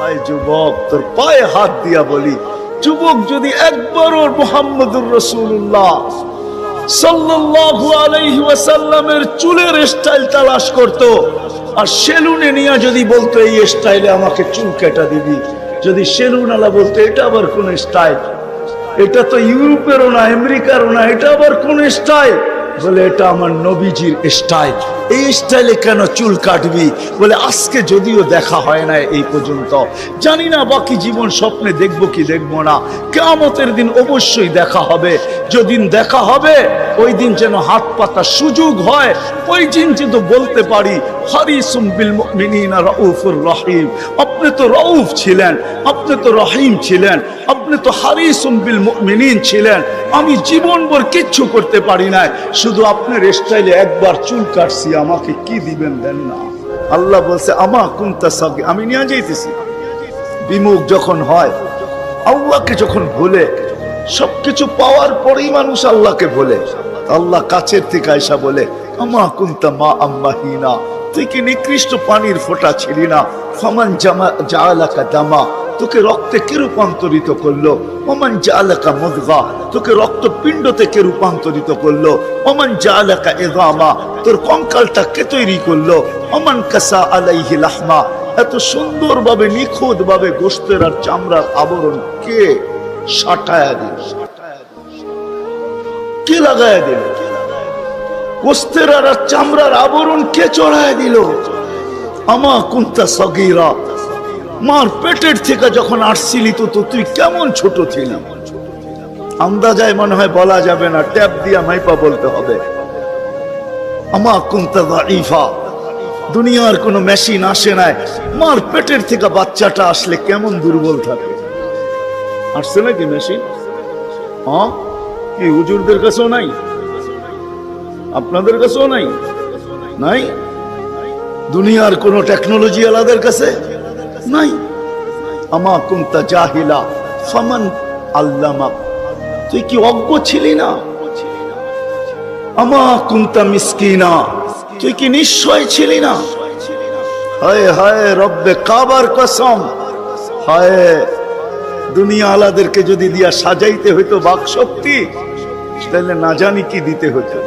আয় যুবক, তোর পায়ে হাত দিয়া বলি, যুবক যদি একবারও মুহাম্মদুর রাসূলুল্লাহ সাল্লাল্লাহু আলাইহি ওয়াসাল্লামের চুলের স্টাইল তালাশ করত, আর সেলুনে নিয়ে যদি বলতো এই স্টাইলে আমাকে চুল কেটে দিবি, যদি সেলুন আলা বলতো এটা আবার কোন স্টাইল, এটা তো ইউরোপেরও না আমেরিকারও না, এটা আবার কোন স্টাইল, বলে এটা আমার নবীজির স্টাইল, এই স্টাইলে কেন চুল কাটবি? বলে আজকে যদিও দেখা হয় না এই পর্যন্ত, জানি না বাকি জীবন স্বপ্নে দেখবো কি দেখবো না, কিয়ামতের দিন অবশ্যই দেখা হবে, যেদিন দেখা হবে ওই দিন যেন হাত পাতার সুযোগ হয়, ওই দিন যেন বলতে পারি হারিসুম বিল মুমিনিনা রাউফুর রহিম, আপনি তো রাউফ ছিলেন, আপনি তো রহিম ছিলেন, আপনি তো হারিসুম বিল মুমিনিন ছিলেন, আমি জীবনভর কিচ্ছু করতে পারি না, শুধু আপনার স্টাইলে একবার চুল কাটছি, আমাকে কি দিবেন দেন না। আল্লাহ বলছে আমা কুনতা সাগি, আমি নিয়ে যাইতেছি। বিমুখ যখন হয়, আল্লাহকে যখন ভুলে, সবকিছু পাওয়ার পরেই মানুষ আল্লাহকে ভুলে, আল্লাহ কাছের থেকে আয়সা বলে আমা কুনতা মা আম্মাহিনা, তুই কি নিকৃষ্ট পানির ফোঁটা ছিলি না, ফামান জাআলাকা দামা, তোকে রক্তে কে রূপান্তরিত করলো, ওমান জাআলাকা মুদগা, তোকে রক্তপিণ্ড থেকে রূপান্তরিত করলো, ওমান জাআলাকা ইযামা, তোর কঙ্কালটা কে তৈরি করলো, ওমান কাসা আলাইহি লাহমা, এত সুন্দরভাবে নিখুঁতভাবে গোশতের আর চামড়ার আবরণ কে সাটায়া দিল, কে লাগায়া দিল, গোশতের আর চামড়ার আবরণ কে চড়ায়া দিল। আমা কুনতা সগীরা, মার পেটের থেকে যখন আসছিলি তো তুই কেমন ছোট ছিলি, আন্দাজায় মনে হয় বলা যাবে না, ট্যাপ দিয়া মাইপা বলতে হবে। আমা কুনতা দাঈফা, দুনিয়ার কোনো মেশিন আসে নাই, মার পেটের থেকে বাচ্চাটা আসলে কেমন দুর্বল থাকে, আসছে নাকি মেশিন? হ্যাঁ, কি হুজুরদের কাছেও নাই, আপনাদের কাছেও নাই, নাই দুনিয়ার কোন টেকনোলজি আলাদের কাছে নাই। আমা কুনতা জাহিলা ফামান আল্লামা, তুই কি অজ্ঞ ছিলি না? আমা কুনতা মিসকিনা, তুই কি নিশ্চয় ছিলি না? হায় হায় রব্বে কাবার কসম, হায় দুনিয়া আলাদেরকে যদি দিয়া সাজাইতে হইতো বাক শক্তি, তাহলে না জানি কি দিতে হতো,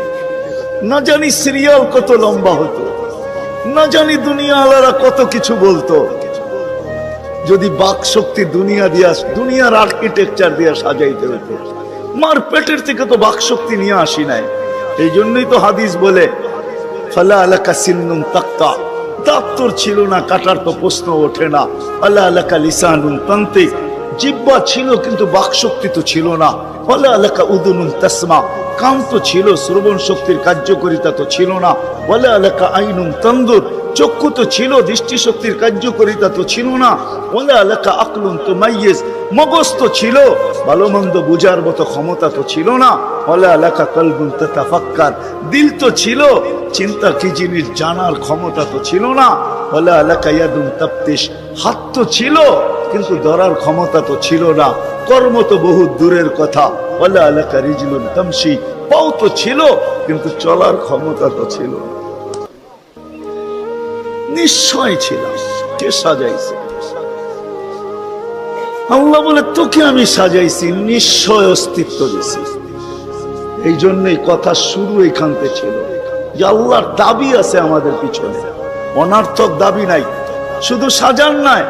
না জানি সিরিয়াল কত লম্বা হতো, না জানি দুনিয়া আলারা কত কিছু বলতো, যদি বাক শক্তি দুনিয়া দিয়া, দুনিয়ার আর্কিটেকচার দিয়া সাজাইতে হতো। মার পেটের থেকে তো বাক শক্তি নিয়ে আসি নাই, এই জন্যই তো হাদিস বলে ফালা আলাকা সিন্নুন তাক্তা, দাঁত তোর ছিল না, কাটার তো প্রশ্ন ওঠে না। ফালা আলাকা লিসানুন তান্তিক, জিহ্বা ছিল কিন্তু বাক শক্তি তো ছিল না। ফালা আলাকা উদুনুন তাসমা, কান তো ছিল, শ্রবণ শক্তির কার্যকারিতা তো ছিল না। ফালা আলাকা আইনুন তানদুর, চক্ষু তো ছিল, দৃষ্টি শক্তির কার্যকারিতা তো ছিল না। ফালা আলাকা আকলুন তুমাইয়িজ, মগজ তো ছিল, ভালো মন্দ বুঝার মতো ক্ষমতা তো ছিল না। ফালা আলাকা কলবুন তাতাফাক্কার, দিল তো ছিল, চিন্তা কি জিনিস জানার ক্ষমতা তো ছিল না। ফালা আলাকা ইয়াদুন তাফতিশ, হাত তো ছিল কিন্তু ধরার ক্ষমতা তো ছিল না। কর্ম তো বহু দূরের কথা। ফালা আলাকা রিজলুন তামশি, পাও তো ছিল কিন্তু চলার ক্ষমতা তো ছিল না। নিশ্চয় ছিল, কে সাজাইছে? আল্লাহ বলে তোকে আমি সাজাইছি, নিশ্চয় অস্তিত্ব দিছি। এই জন্যই কথা শুরু এখানতে ছিল যে আল্লাহর দাবি আছে আমাদের পিছনে, অনার্থক দাবি নাই। শুধু সাজান নাই,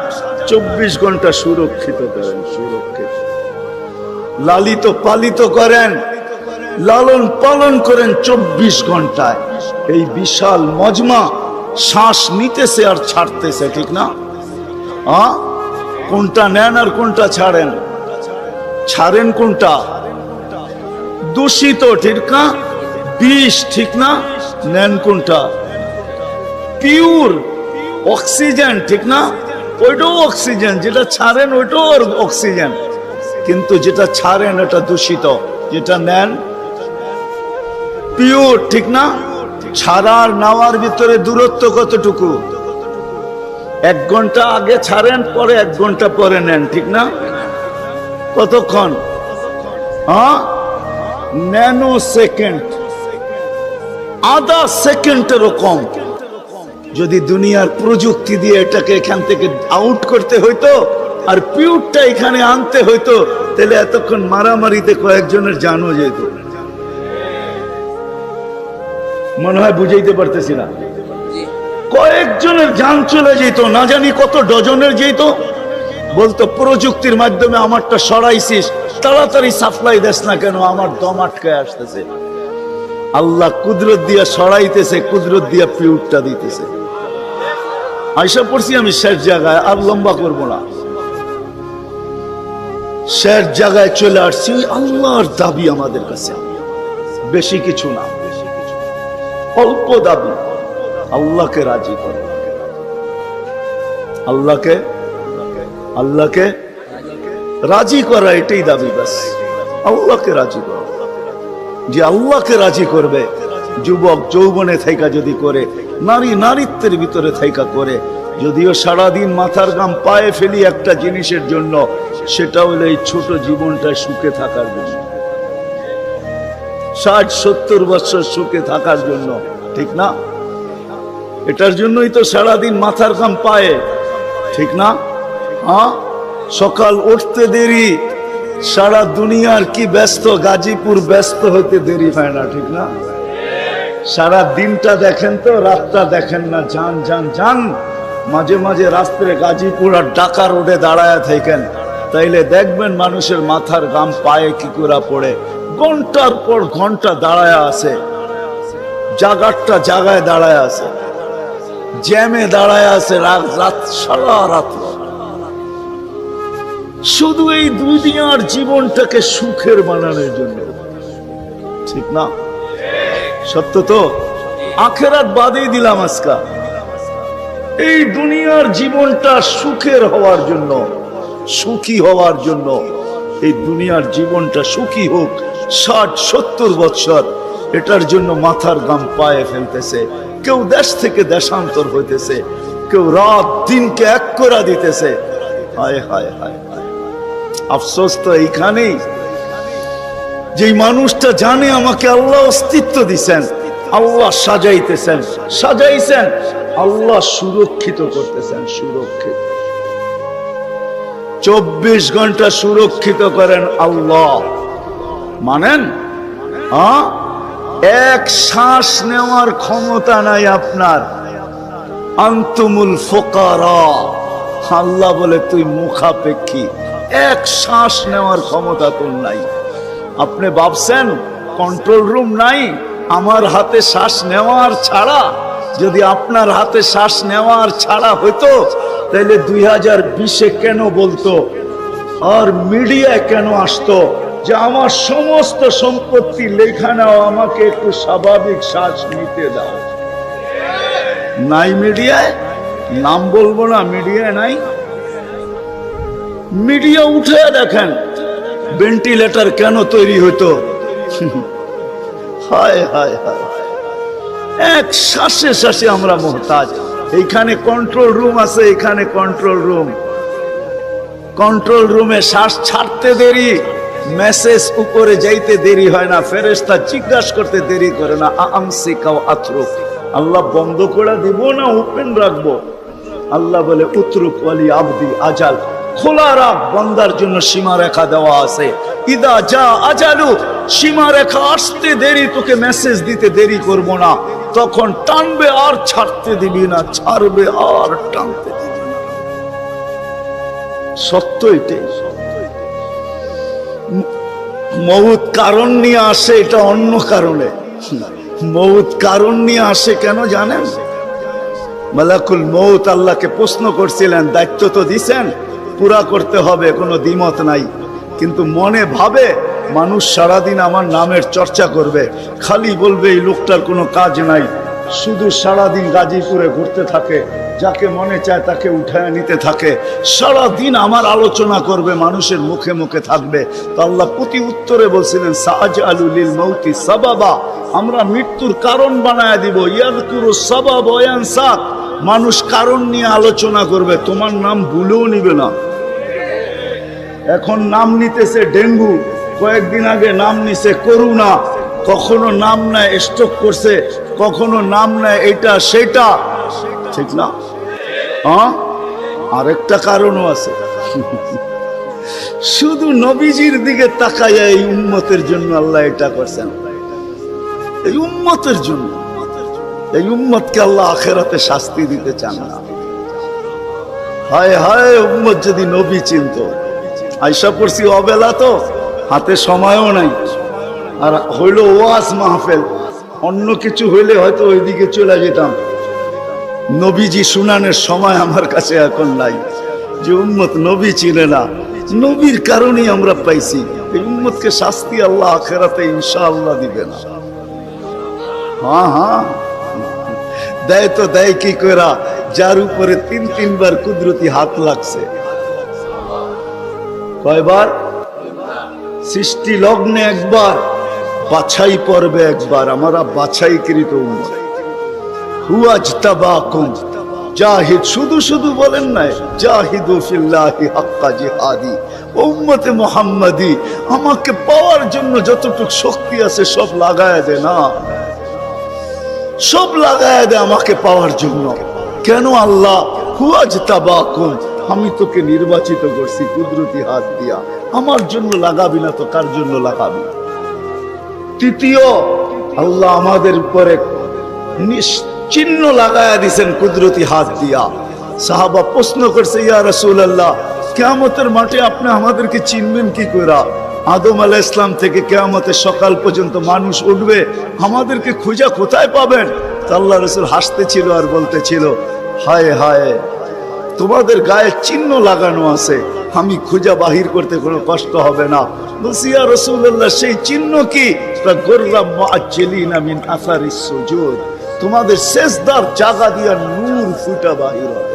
24 ঘন্টা সুরক্ষিত করেন, সুরক্ষিত লালিত পালিত করেন, লালন পালন করেন 24 ঘন্টায়। এই বিশাল মজমা শ্বাস নিতেছে আর ছাড়তেছে, ঠিক না? কোনটা নেন আর কোনটা ছাড়েন? ছাড়েন কোনটা? দূষিত, ঠিক না? বিষ, ঠিক না? নেন কোনটা? পিওর অক্সিজেন, ঠিক না? ওইটাও অক্সিজেন, যেটা ছাড়েন ওইটাও অক্সিজেন, কিন্তু যেটা ছাড়েন এটা দূষিত, যেটা নেন পিওর, ঠিক না? ছাড়ার নেওয়ার ভিতরে দূরত্ব কতটুকু? 1 ঘন্টা আগে ছাড়েন, পরে 1 ঘন্টা পরে নেন, ঠিক না? কতক্ষণ? ন্যানো সেকেন্ড, আধা সেকেন্ডেরও কম। যদি দুনিয়ার প্রযুক্তি দিয়ে এটাকে এখান থেকে আউট করতে হইতো আর পিউরটা এখানে আনতে হইতো, তাহলে এতক্ষণ মারামারিতে কয়েকজনের জানও যেত। মনে হয় বুঝাইতে পারতেছি না। কয়েকজনের জান চলে যেত, না জানি কত ডজনের যেত। বলতো প্রযুক্তির মাধ্যমে আমারটা সরাইছিস, তাড়াতাড়ি সাপ্লাই দেস না কেন, আমার দম আটকায় আসতেছে। আল্লাহ কুদরত দিয়া সরাইতেছে, কুদরত দিয়া পিউরটা দিতেছে। আয়সা পড়ছি আমি শেষ জায়গায়, আর লম্বা করব না। শেষ জায়গায় চলে আসছি। আল্লাহর দাবি আমাদের কাছে বেশি কিছু না, অল্প দাবি। আল্লাহকে রাজি করো, আল্লাহকে রাজি করা, এটাই দাবি। বাস আল্লাহকে রাজি করো। যে আল্লাহকে রাজি করবে, যুবক যৌবনে থাইকা যদি করে, নারী নারীত্বের ভিতরে থাইকা করে, যদিও সারাদিন মাথার ঘাম পায়ে ফেলি একটা জিনিসের জন্য, সেটা হলো এই ছোট জীবনটায় সুখে থাকার জন্য, 60-70 বছর সুখে থাকার জন্য, ঠিক না? এটার জন্যই তো সারাদিন মাথার ঘাম পায়ে, ঠিক না? হ্যাঁ, সকাল উঠতে দেরি, সারা দুনিয়ার কি ব্যস্ত, গাজীপুর ব্যস্ত হতে দেরি হয় না, ঠিক না? সারা দিনটা দেখেন তো, রাতটা দেখেন না। যান যান যান, মাঝে মাঝে রাস্তায় গাজীপুর আর ঢাকা রোডে দাঁড়ায় থাকেন, তাইলে দেখবেন মানুষের মাথার ঘাম পায়ে কি করে পড়ে। ঘন্টার পর ঘন্টা দাঁড়ায় আছে, জাগারটা জাগায় দাঁড়ায় আছে, জ্যামে দাঁড়ায় আছে, রাত সারা রাত, শুধু এই দুনিয়ার জীবনটাকে সুখের বানানোর জন্য, ঠিক না? সত্য তো? আখেরাত বাদেই দিলাম আজকা, এই দুনিয়ার জীবনটা সুখের হওয়ার জন্য, সুখী হওয়ার জন্য, এই দুনিয়ার জীবনটা সুখী হোক 60-70 বছর, এটার জন্য মাথার ঘাম পায়ে ফেলতেছে। কেউ দেশ থেকে দেশান্তর হইতেছে, কেউ রাত দিনকে এক করে দিতেছে। হায় হায় হায়, আফসোস তো এইখানেই, যে মানুষটা জানে আমাকে আল্লাহ অস্তিত্ব দিছেন, আল্লাহ সাজাইতেছেন, সাজাইছেন, আল্লাহ সুরক্ষিত করতেছেন, সুরক্ষিত 24 ঘন্টা সুরক্ষিত করেন আল্লাহ। মানেন? এক শ্বাস নেওয়ার ক্ষমতা নাই আপনার। আনতুমুল ফুকারা, আল্লাহ বলে তুই মুখাপেক্ষী, এক শ্বাস নেওয়ার ক্ষমতা তোর নাই। আপনি ভাবছেন কন্ট্রোল রুম নাই? আমার হাতে শ্বাস নেওয়ার ছাড়া, যদি আপনার হাতে শ্বাস নেওয়ার ছাড়া হইতো, তাহলে 2020-এ কেন বলতো আর মিডিয়ায় কেন আসতো যে আমার সমস্ত সম্পত্তি লেখা নাও, আমাকে একটু স্বাভাবিক শ্বাস নিতে দাও? নাই মিডিয়ায়, নাম বলবো না, মিডিয়ায় নাই। মিডিয়া উঠে দেখেন ভেন্টিলেটর কেন তৈরি হতো। হায় হায় হায়, এক শ্বাসে শ্বাসে আমরা মোহতাজ। এইখানে কন্ট্রোল রুম আছে, এখানে কন্ট্রোল রুম, কন্ট্রোল রুমে শ্বাস ছাড়তে দেরি, মেসেজ উপরে যাইতে দেরি হয় না, ফেরেশতা জিজ্ঞাসা করতে দেরি করে না। আমসিকাও আতরুক, আল্লাহ বন্ধ করে দিব না ওপেন রাখবো? আল্লাহ বলে উতরুক ওয়ালি আবদি আজাল, খোলা রাখ, বান্দার জন্য সীমা রেখা দেওয়া আছে। ইদা যা আজালু, সীমা রেখা আসতে দেরি, তোকে মেসেজ দিতে দেরি করব না, তখন টানবে আর ছাড়তে দিবি না, ছাড়বে আর টানতে দিবি না। সত্য এটাই। মউত কারণ নিয়ে আসে, এটা অন্য কারণে। মউত কারণ নিয়ে আসে কেন জানেন? মালাকুল মউত আল্লাহকে প্রশ্ন করছিলেন, দায়িত্ব তো দিছেন, পুরা করতে হবে, কোনো দ্বিমত নাই, কিন্তু মনে ভাবে মানুষ সারাদিন আমার নামের চর্চা করবে, খালি বলবে এই লোকটার কোনো কাজ নাই, শুধু সারাদিন গাজীপুরে ঘুরতে থাকে, যাকে মনে চায় তাকে উঠায় নিতে থাকে, সারাদিন আমার আলোচনা করবে, মানুষের মুখে মুখে থাকবে। তো আল্লাহ প্রতি উত্তরে বলছিলেন সাআজআলু লিল মাউতি সাবাবা, আমরা মৃত্যুর কারণ বানায় দিব। ইয়াযকুরু সাবাব ওয়া ইয়ানসা, মানুষ কারণ নিয়ে আলোচনা করবে, তোমার নাম ভুলেও নিবে না। এখন নাম নিতেছে ডেঙ্গু, কয়েকদিন আগে নাম নিছে করোনা, কখনো নাম নেয় স্ট্রোক করছে, কখনো নাম নেয় এটা সেটা। ঠিক না? হ্যাঁ, আরেকটা কারণও আছে। শুধু নবীজির দিকে তাকাইয়া এই উম্মতের জন্য আল্লাহ এটা করছেন, এই উম্মতের জন্য। এই উম্মতকে আল্লাহ আখিরাতে শাস্তি দিতে চান না। হায় হায়, উম্মত যদি নবী চিনত। আয়সা পড়ছি অবেলা, তো হাতে সময়ও নাই, আর হইল ওয়াজ মাহফিল, অন্য কিছু হইলে হয়তো ওইদিকে চলে যেতাম। নবীজি শুনানের সময় আমার কাছে এখন নাই। যে উম্মত নবী চিনে না, নবীর কারণেই আমরা পাইছি। এই উম্মতকে শাস্তি আল্লাহ আখিরাতে ইনশাআল্লাহ দিবে না। হ্যাঁ হ্যাঁ, দেয় তো দেয় কি কইরা, যার উপরে ৩ বার কুদরতি হাত লাগছে। কয়বার? সৃষ্টি লগ্নে একবার, বাছাই পর্বে একবার। আমরা বাছাইকৃত উম্মত। হুয়াজতাবাকুম জাহিদ, শুধু শুধু বলেন নাই, জাহিদু ফিল্লাহি হাক্কা জিহাদি। উম্মতে মুহাম্মাদি, আমাকে পাওয়ার জন্য যতটুকু শক্তি আছে সব লাগায় দে না, সব লাগায় দে আমাকে পাওয়ার জন্য। কেন আল্লাহ? হুয়াজতাবাকুম, আমি তোকে নির্বাচিত করছি কুদরতি হাত দিয়া, আমার জন্য লাগাবি না তো কার জন্য লাগাবি? তৃতীয়, আল্লাহ আমাদের উপরে চিহ্ন লাগায়া দিছেন কুদরতি হাত দিয়া। সাহাবা প্রশ্ন করছে, ইয়া রাসূলুল্লাহ, কিয়ামতের মাঠে আপনি আমাদেরকে চিনবেন কি কইরা? আদম আলাইহিস সালাম থেকে কিয়ামতের সকাল পর্যন্ত মানুষ উঠবে, আমাদেরকে খুঁজা কোথায় পাবেন? আল্লাহ রাসূল হাসতেছিল আর বলতেছিল, হায় হায়, তোমাদের গায়ে চিহ্ন লাগানো আছে, আমি খুঁজা বাহির করতে কোনো কষ্ট হবে না। বলছি, ইয়া রাসূলুল্লাহ, সেই চিহ্ন কি? গুররাম মুআজ্জিলিনা মিন আসারিস সুজুদ, তোমাদের সেজদার জায়গা দিয়া নূর ফুটা বাহির হবে।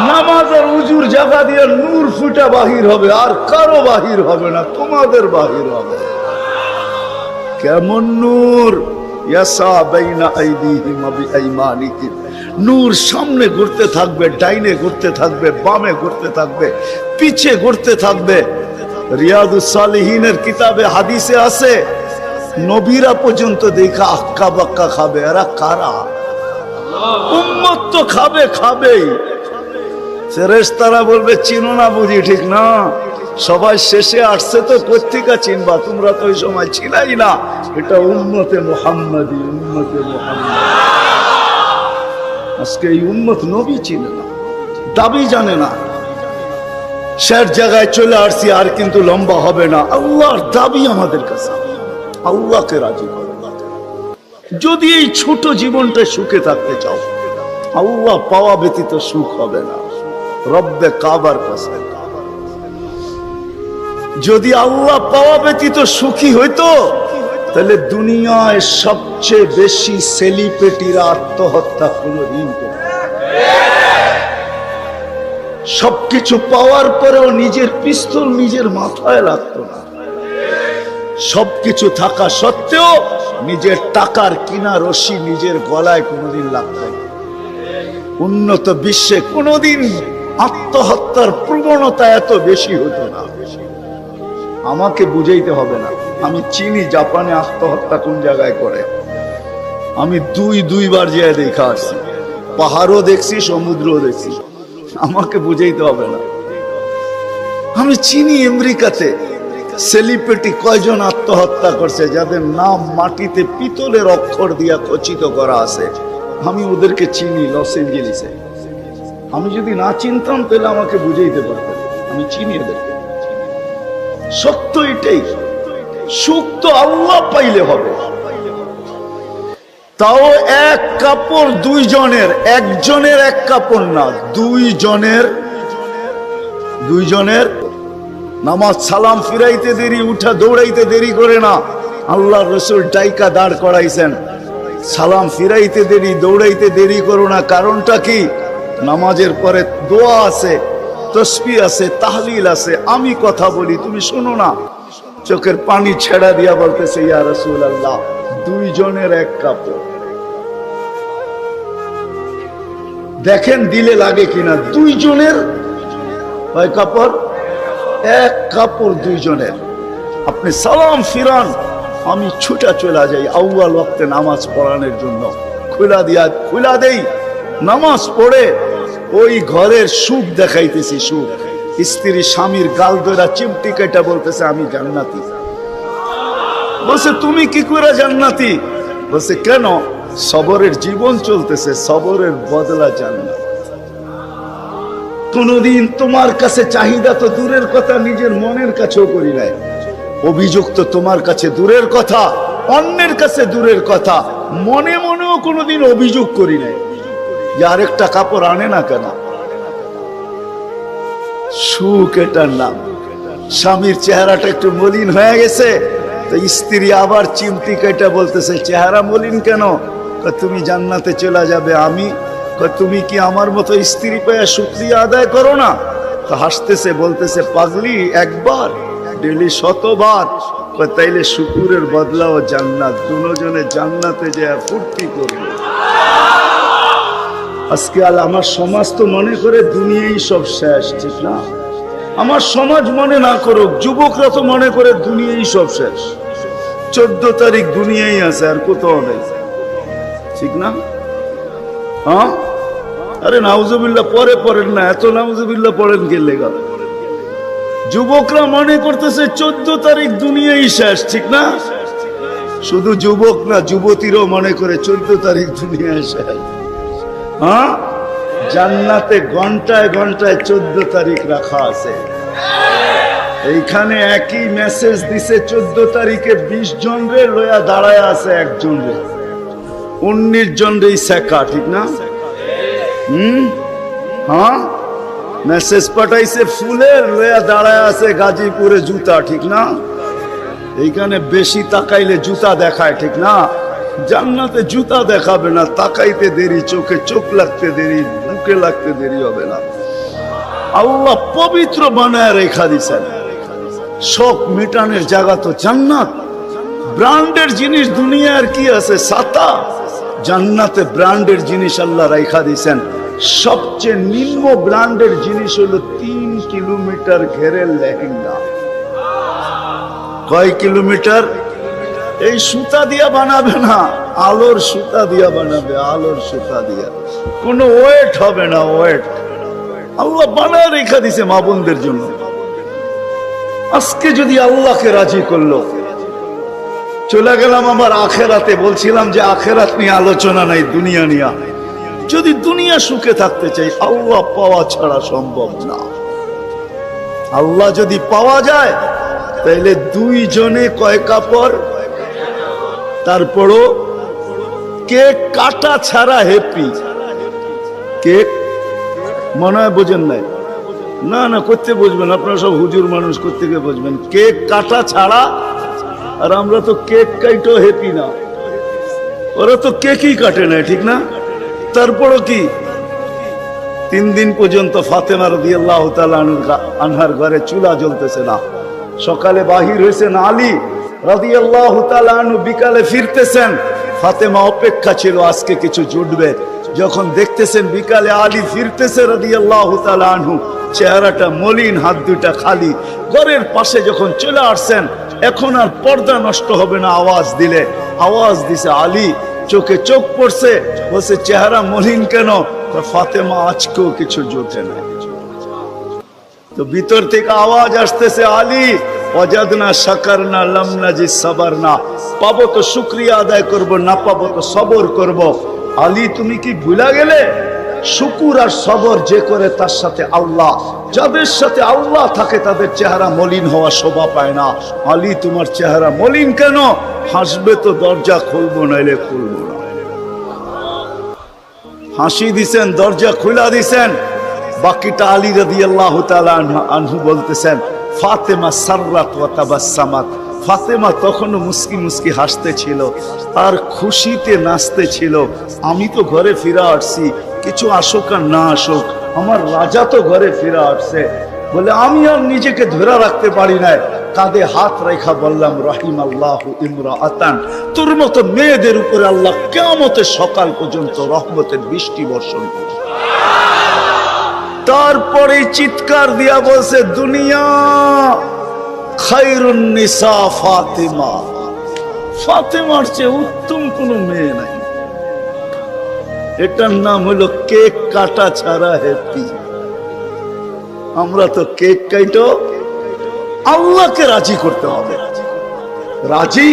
নামাজের উজুর জায়গা দিয়া নূর ফুটা বাহির হবে, আর কারো বাহির হবে না, তোমাদের বাহির হবে। কেমন নূর? ইয়াসা বাইনা আইদিহিম ওয়া বিআইমানিহিম, নূর সামনে ঘুরতে থাকবে, ডাইনে ঘুরতে থাকবে, বামে ঘুরতে থাকবে, পিছে ঘুরতে থাকবে। রিয়াদুস সালিহিনের কিতাবে হাদিসে আছে, নবীরা পর্যন্ত দেখা আক্কা বাক্কা খাবে। এরা কারা? উম্মত তো খাবে, খাবেই। ফেরেশতারা বলবে, চিনো না বুঝি? ঠিক না, সবাই শেষে আসছে তো কোত্থেকে চিনবা? তোমরা তো ওই সময় ছিলাই না। এটা উম্মতে মুহাম্মাদি, উম্মতে মুহাম্মাদি। আজকে এই উম্মত নবী চিনে না, দাবি জানে না। শের জায়গায় চলে আসছি, আর কিন্তু লম্বা হবে না। আল্লাহর দাবি আমাদের কাছে, আল্লাহকে রাজি করো। যদি এই ছোট জীবনটা সুখে থাকতে চাও, আল্লাহ পাওয়া ব্যতীত সুখ হবে না। রব্বে কাবার কাছে যদি আল্লাহ পাওয়া ব্যতীত সুখী হইতো, তাহলে দুনিয়ায় সবচেয়ে বেশি সেলিব্রিটিরা আত্মহত্যা কোনদিন করত। সবকিছু পাওয়ার পরেও নিজের পিস্তল নিজের মাথায় লাগতো না। সবকিছু থাকা সত্ত্বেও নিজের টাকার কিনা রশি নিজের গলায় কোনোদিন লাগতো না। উন্নত বিশ্বে কোনোদিন আত্মহত্যার প্রবণতা এত বেশি হতো না। আমাকে বুঝাইতে হবে না, আমি চিনি জাপানে আত্মহত্যা কোন জায়গায় করে। আমি দুইবার যেয়ে দেখা আসছি, পাহাড়ও দেখছি, সমুদ্রও দেখছি। আমাকে বুঝাইতে হবে না, আমি চিনি আমেরিকাতে সেলিব্রিটি কয়জন আত্মহত্যা করছে, যাদের নাম মাটিতে পিতলের অক্ষর দিয়া খচিত করা আছে। আমি ওদেরকে চিনি লস এঞ্জেলিসে। আমি যদি না চিনতাম তাহলে আমাকে বুঝাইতে পারতেন। আমি চিনি এদেরকে। সত্য এটাই, সুখ তো আল্লাহ পাইলে হবে। তাও এক কাপড় দুইজনের, একজনের এক কাপড় না, দুইজনের। নামাজ সালাম ফিরাইতে দেরি, উঠা দৌড়াইতে দেরি করে না। আল্লাহ রসুল ডাইকা দাঁড় করাইছেন, সালাম ফিরাইতে দেরি, দৌড়াইতে দেরি করো না। কারণটা কি? নামাজের পরে দোয়া আছে, তসবিহ আছে, তাহলিল আছে। আমি কথা বলি, তুমি শোনো না। চোখের পানি ছেড়া দিয়া বলতেছে, ইয়া রাসূলুল্লাহ, দুইজনের এক কাপড়। দেখেন দিলে লাগে কিনা। দুইজনের কয় কাপড়? এক কাপড় দুইজনের। আপনি সালাম ফিরান, আমি ছুটা চলে যাই আউয়াল ওয়াক্তে নামাজ পড়ানোর জন্য। খুলা দেই, নামাজ পড়ে ওই ঘরের সুখ দেখাইতেছি, সুখ। স্ত্রী স্বামীর গাল ধরা চিমটি কেটে বলতেছে আমি জান্নাতি। বলছে তুমি কি করে জান্নাতি? বলছে কেন? সবরের জীবন চলতেছে, সবরের বদলা জান্নাত। কোনদিন তোমার কাছে চাহিদা তো দূরের কথা, নিজের মনের কাছেও করি নাই। অভিযোগ তো তোমার কাছে দূরের কথা, অন্যের কাছে দূরের কথা, মনে মনেও কোনোদিন অভিযোগ করি নাই যে আরেকটা কাপড় আনে না কেন। সুখ এটার নাম। স্বামীর চেহারাটা একটু মলিন হয়ে গেছে, তো স্ত্রী আবার চিমটি কেটে বলতেছে চেহারা মলিন কেন? তুমি জান্নাতে চলে যাবে। আমি তুমি কি আমার মতো স্ত্রী পেয়ে শুকরিয়া আদায় করো না? তো হাসতেছে, বলতেছে পাগলি, একবার ডেলি 100 বার। তাইলে শুকুরের বদলাও জান্নাত। দুজনে জান্নাতে যায় ফুর্তি করবে। আজকে আমার সমাজ তো মনে করে দুনিয়াই সব শেষ, ঠিক না? আমার সমাজ মনে না করুক, যুবকরা তো মনে করে দুনিয়াই সব শেষ। 14 তারিখ দুনিয়াই আছে, আর কোথাও নেই, ঠিক না? হ্যাঁ, আরে নাউজুবিল্লাহ পরে পড়েন না, এত নাউজুবিল্লাহ পড়েন কে লেগা? যুবকরা মনে করতেছে 14 তারিখ দুনিয়াই শেষ, ঠিক না? শুধু যুবক না, যুবতীরও মনে করে 14 তারিখ দুনিয়া শেষ। হ্যাঁ, জান্নাতে ঘন্টায় ঘন্টায় 14 তারিখ রাখা আছে। এইখানে একই মেসেজ দিছে 14 তারিখে 20 জন রে লয়া দাঁড়ায় আছে, একজন রে 19 জন রে শেখা, ঠিক না? হ্যাঁ, মেসেজ পাঠাইছে ফুলের, লয়া দাঁড়ায় আছে গাজীপুরে জুতা, ঠিক না? এইখানে বেশি তাকাইলে জুতা দেখায়, ঠিক না? জান্নাতে জুতা দেখাবে না, তাকাইতে দেরি, চোখে চোখ লাগতে দেরি, বুকে লাগতে দেরি হবে না। আল্লাহ পবিত্র বানায় রেখা দিছেন। শোক মিটানের জায়গা তো জান্নাত। ব্র্যান্ডের জিনিস দুনিয়ার কি আছে? ছাতা। জান্নাতে ব্র্যান্ডের জিনিস আল্লাহ রেখা দিছেন। সবচেয়ে নিম্ন ব্র্যান্ডের জিনিস হলো 3 কিলোমিটার ঘেরের লেহেঙ্গা। কয় কিলোমিটার? এই সুতা দিয়া বানাবে না, আলোর সুতা দিয়া বানাবে, আলোর সুতা দিয়া। কোনো ওয়েট হবে না, ওয়েট। আল্লাহ বানায় রেখা দিছে মা বোনদের জন্য। আজকে যদি আল্লাহকে রাজি করলো, চলে গেলাম আমার আখেরাতে। বলছিলাম যে আখেরাত নিয়ে আলোচনা নাই, দুনিয়া নিয়ে। যদি দুনিয়া সুখে থাকতে চাই, আল্লাহ পাওয়া ছাড়া সম্ভব না। আল্লাহ যদি পাওয়া যায়, তাইলে 2 জনে কয় কাপড়? তারপরও কেক কাটা ছাড়া হ্যাপি। কেক মনে হয় বোঝেন নাই? না না, করতে বুঝবেন, আপনারা সব হুজুর মানুষ, করতে গিয়ে বুঝবেন। কেক কাটা ছাড়া। আর আমরা তো কেক কাইটো হ্যাপি না, ওরা তো কেকই কাটে না, ঠিক না? তারপরও কি 3 দিন পর্যন্ত ফাতেমা রাদিয়াল্লাহু তাআলা আনহার ঘরে চুলা জ্বলতেছে না। সকালে বাহির হয়েছেন আলী রাদিয়াল্লাহু তাআলা আনহু, বিকালে ফিরতেছেন। ফাতেমা অপেক্ষা ছিল আজকে কিছু জুটবে। যখন দেখতেছেন বিকালে আলী ফিরতেছে রাদিয়াল্লাহু তাআলা আনহু, চেহারাটা মলিন, হাত দুটা খালি। ঘরের পাশে যখন চলে আসছেন, এখন আর পর্দা নষ্ট হবে না, আওয়াজ দিলে। আওয়াজ দিছে আলী, চোখে চোখ পড়ছে, বলছে চেহারা মলিন কেন? ফাতেমা আজকেও কিছু জোটে না। তো ভিতর থেকে আওয়াজ আসতেছে আলী ওয়াজাদনা শাকারনা লাম নাজিদ সাবারনা। পাবো তো শুকরিয়া আদায় করব, না পাবো তো সবর করব। আলী তুমি কি ভুলা গেলে? শুকুর আর সবর যে করে তার সাথে আল্লাহ। যাদের সাথে আল্লাহ থাকে তাদের চেহারা মলিন হওয়া শোভা পায় না। আলী তোমার চেহারা মলিন কেন? হাসবে তো দরজা খুলবো, নাইলে খুলবো না। হাসি দিছেন, দরজা খুলা দিছেন। বাকিটা আলী রাদিয়াল্লাহু তাআলা আনহু বলতেছেন ফাতেমা সাররাত ওয়া তাবাসসামাত। ফাতেমা তখনও মুস্কি মুস্কি হাসতে ছিল আর খুশিতে নাচতে ছিল। আমি তো ঘরে ফিরে আসছি, কিছু আসুক আর না আসুক, আমার রাজা তো ঘরে ফিরে আসছে। বলে আমি আর নিজেকে ধরে রাখতে পারি না, কাঁধে হাত রেখা বললাম রাহিমাল্লাহু ইমরাআতান। তোর মতো মেয়েদের উপরে আল্লাহ কিয়ামতের সকাল পর্যন্ত রহমতের বৃষ্টি বর্ষণ করবে। তারপরে চিৎকার দিয়া বলছে দুনিয়া খায়রুন নিসা ফাতেমা। ফাতেমার চেয়ে উত্তম কোন মেয়ে নাই। এটার নাম হলো কেক কাটা ছাড়া হ্যাপি। আমরা তো কেক কাটো, আল্লাহকে রাজি করতে হবে। রাজি,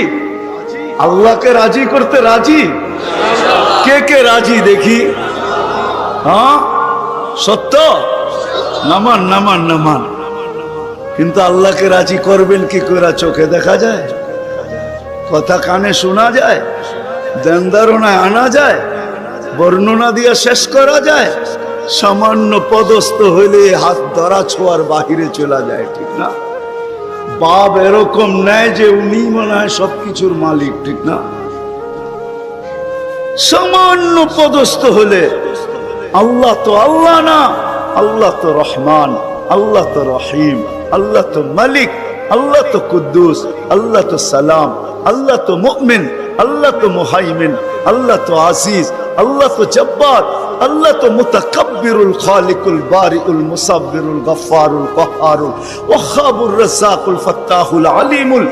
আল্লাহকে রাজি করতে রাজি। কে কে রাজি দেখি? হ্যাঁ সত্য, নামান নামান নামান। কিন্তু আল্লাহকে রাজি করবেন কি করে? চোখে দেখা যায়, কথা কানে শোনা যায়, ধ্যান ধারণায় আনা যায়, বর্ণনা দিয়ে শেষ করা যায়? সামান্য পদস্থ হইলে হাত ধরা ছোঁয়ার বাহিরে চলে যায়, ঠিক না? বাপ এরকম নেয় যে উনি মনে হয় সবকিছুর মালিক, ঠিক না? সামান্য পদস্থ হলে আল্লাহ তো আল্লাহ না, আল্লাহ তো রহমান, আল্লাহ তো রহিম, আল্লাহ তো মালিক, আল্লাহ তো কুদ্দুস, আল্লাহ তো সালাম, আল্লাহ তো মুমিন, আল্লাহ তো মুহাইমিন, আল্লাহ তো আজিজ, আল্লাহ তো জব্বার, আল্লাহ তো মুতাকাব্বিরুল খালিকুল বারিউল মুসাব্বিরুল গফফারুল কহ্হারুল ওয়াহ্হাবুর রাজ্জাকুল ফাত্তাহুল আলিমুল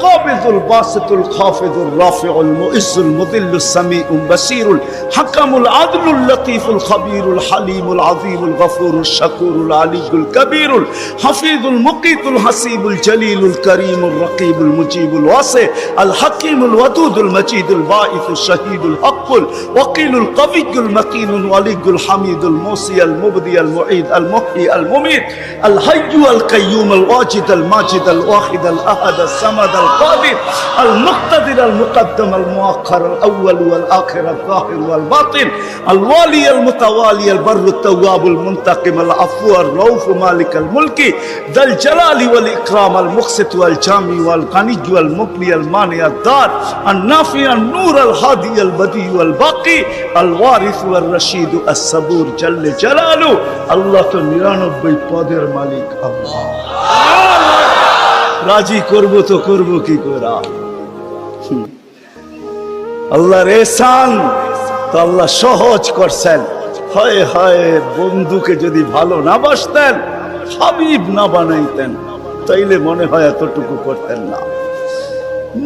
قابض الباسط الخافض الرافع المؤز المذل السميع البصير الحكم العدل اللطيف الخبير الحليم العظيم الغفور الشكور العلي الكبير الحفيظ المقيت الحسيب الجليل الكريم الرقيب المجيب الواسع الحكيم الودود المجيد الباعث الشهيد الحق الوكيل القوي المتين الولي الحميد الموصي المبدي المعيد المحيي المميت الحي القيوم الواجد الماجد الواحد الاحد الصمد القادر المقتدر المقدم المؤخر الأول والآخر الظاهر والباطن الوالي المتوالي البر التواب المنتقم العفو الرؤوف مالك الملك ذا الجلال والإكرام المقسط والجامع والغني والمغني المانع الدار النافع النور الهادي البديع والباقي الوارث والرشيد الصبور جل جلاله الله তো 99 পদের মালিক আল্লাহ। রাজি করব তো করব কি করে? আল্লাহর এহসান তো আল্লাহ সহজ করছেন। হয় হয় বন্ধুকে যদি ভালো না বাসতেন, হাবিব না বানাইতেন, তাইলে মনে হয় এতটুকু করতেন না।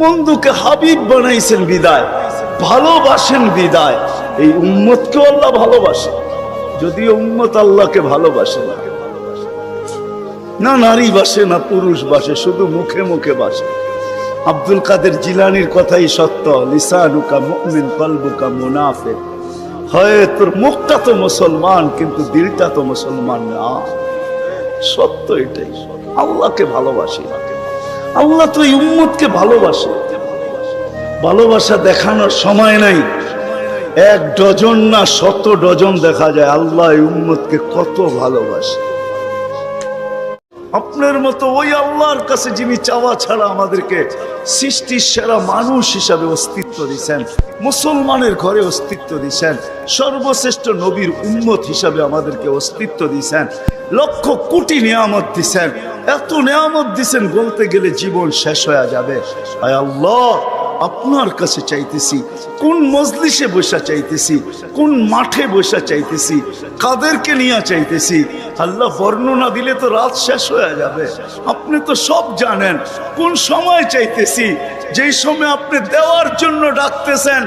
বন্ধুকে হাবিব বানাইছেন বিদায়, ভালোবাসেন বিদায়। এই উম্মতকে আল্লাহ ভালোবাসে, যদিও উম্মত আল্লাহকে ভালোবাসে না। না নারী বাসে না পুরুষ বাসে, শুধু মুখে মুখে বাসে। আব্দুল কাদের জিলানির কথাই সত্য, লিসানুকা মুমিন কলবুকা মুনাফিক। হয় তোর মুখটা তো মুসলমান কিন্তু দিলটা তো মুসলমান না। সত্য এটাই। আল্লাহকে ভালোবাসি, আল্লাহ তো এই উম্মতকে ভালোবাসে। ভালোবাসা দেখানোর সময় নাই, 1 ডজন না 100 ডজন দেখা যায় আল্লাহ এই উম্মতকে কত ভালোবাসে। আপনার মতো ওই আল্লাহর কাছে যিনি চাওয়া ছাড়া আমাদেরকে সৃষ্টির সেরা মানুষ হিসাবে অস্তিত্ব দিয়েছেন, মুসলমানের ঘরে অস্তিত্ব দিয়েছেন, সর্বশ্রেষ্ঠ নবীর উম্মত হিসাবে আমাদেরকে অস্তিত্ব দিয়েছেন, লক্ষ কোটি নিয়ামত দিয়েছেন। এত নিয়ামত দিয়েছেন বলতে গেলে জীবন শেষ হয়ে যাবে। আয় আল্লাহ, আপনার কাছে চাইতেছি, কোন মজলিসে বসা চাইতেছি, কোন মাঠে বসা চাইতেছি, কাদেরকে নিয়ে চাইতেছি। আল্লাহ বর্ণনা দিলে তো রাত শেষ হয়ে যাবে। আপনি তো সব জানেন কোন সময় চাইতেছি, যেই সময় আপনি দেওয়ার জন্য ডাকতেছেন,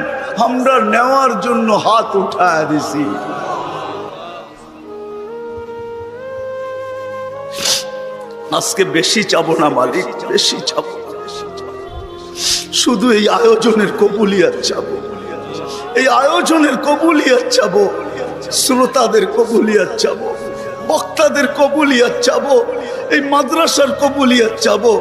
আমরা নেওয়ার জন্য হাত উঠায় দিছি। আজকে বেশি চাবো না মালিক, বেশি চাবো, শুধু এই আয়োজনের কবুলিয়াত চাবো, এই আয়োজনের কবুলিয়াত চাবো, শ্রোতাদের কবুলিয়াত চাবো, বক্তাদের কবুলিয়াত চাবো, এই মাদ্রাসার কবুলিয়াত চাবো।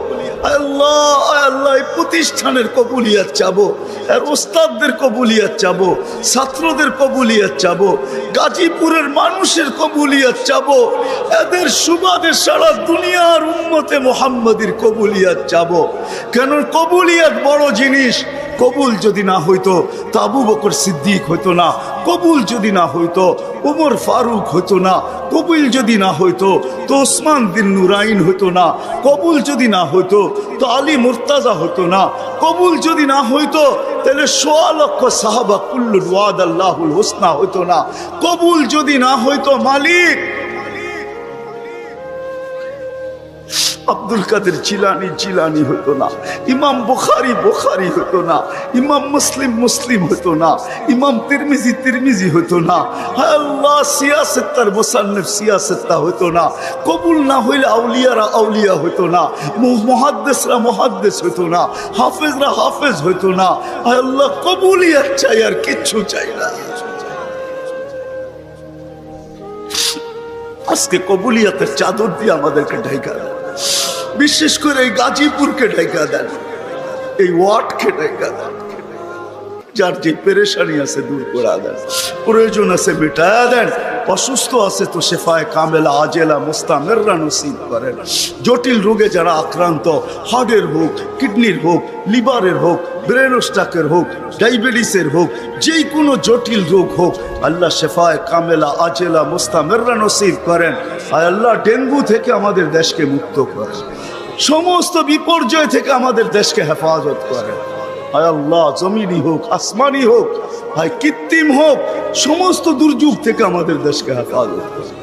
আল্লাহ আল্লাহ, এই প্রতিষ্ঠানের কবুলিয়াত চাবো, আর ওস্তাদদের কবুলিয়াত চাবো, ছাত্রদের কবুলিয়াত চাবো, গাজীপুরের মানুষের কবুলিয়াত চাবো, এদের সুবাদে সারা দুনিয়ার উম্মতে মুহাম্মাদির কবুলিয়াত চাবো। কেন কবুলিয়াত বড় জিনিস। কবুল যদি না হইতো তো আবু বকর সিদ্দিক হইতো না, কবুল যদি না হইতো উমর ফারুক হইতো না, কবুল যদি না হইতো তো ওসমান বিন নুরাইন হইতো না, কবুল যদি না হইতো তো আলী মুর্তাজা হইতো না, কবুল যদি না হইতো তাহলে 1.5 লক্ষ সাহাবা কুল্লুল ওয়াদাল্লাহুল হুসনা হইতো না, কবুল যদি না হইতো মালিক আব্দুল কাদের জিলানি জিলানি হতো না, ইমাম বুখারী বুখারী হতো না, ইমাম মুসলিম মুসলিম হতো না, ইমাম তিরমিজি তিরমিজি হতো না। হায় আল্লাহ, সিয়াসেত্তার মুসান্নিফ সিয়াসেত্তা হতো না। কবুল না হইলে আউলিয়ারা আউলিয়া হতো না, মুহাদ্দিসরা মুহাদ্দিস হতো না, হাফেজরা হাফেজ হতো না। হায় আল্লাহ, কবুলিয়াত চাই, আর কিচ্ছু চাই না। আজকে কবুলিয়াতের চাদর দিয়ে আমাদেরকে ঢাকা দেন, বিশেষ করে এই গাজীপুরকে ঢাকা দেন, এই ওয়ার্ডকে ঢাকা দেন। যার যে পেরেশানি আছে দূর করে দেন, প্রয়োজন আছে মেটায়া দেন, অসুস্থ আছে তো শেফায়ে কামেলা আজেলা মুস্তামেররা নসিব করেন। জটিল রোগে যারা আক্রান্ত, হার্টের হোক, কিডনির হোক, লিভারের হোক, ব্রেন স্ট্রোকের হোক, ডায়াবেটিসের হোক, যে কোনো জটিল রোগ হোক, আল্লাহ শেফায়ে কামেলা আজেলা মুস্তামেররা নসিব করেন। আর আল্লাহ ডেঙ্গু থেকে আমাদের দেশকে মুক্ত করেন, সমস্ত বিপর্যয় থেকে আমাদের দেশকে হেফাজত করেন। হায় আল্লাহ, জমিনি হোক, আসমানি হোক, হায় কৃত্রিম হোক, সমস্ত দুর্যোগ থেকে আমাদের দেশকে হেফাজত করুন।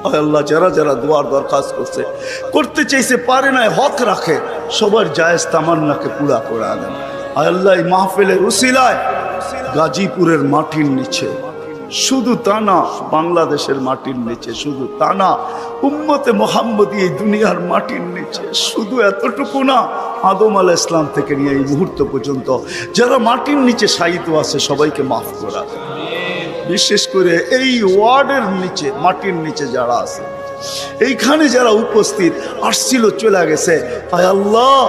হায় আল্লাহ, যারা যারা দোয়ার দরখাস্ত করতে চাইছে পারে না, হক রাখে, সবার জায়েজ তামান্নাকে পুরা করে দেন। হায় আল্লাহ, এই মাহফিলের উসিলায় গাজীপুরের মাটির নিচে, শুধু তা না বাংলাদেশের মাটির নিচে, শুধু তা না উম্মতে মুহাম্মদী এই দুনিয়ার মাটির নিচে, শুধু এতটুকু না, আদম আলাইহিস সালাম থেকে নিয়ে এই মুহূর্ত পর্যন্ত যারা মাটির নিচে শায়িত আছে সবাইকে মাফ করা দেন। বিশেষ করে এই ওয়ার্ডের নিচে, মাটির নিচে যারা আছে, এইখানে যারা উপস্থিত আসছিল চলে গেছে, হায় আল্লাহ,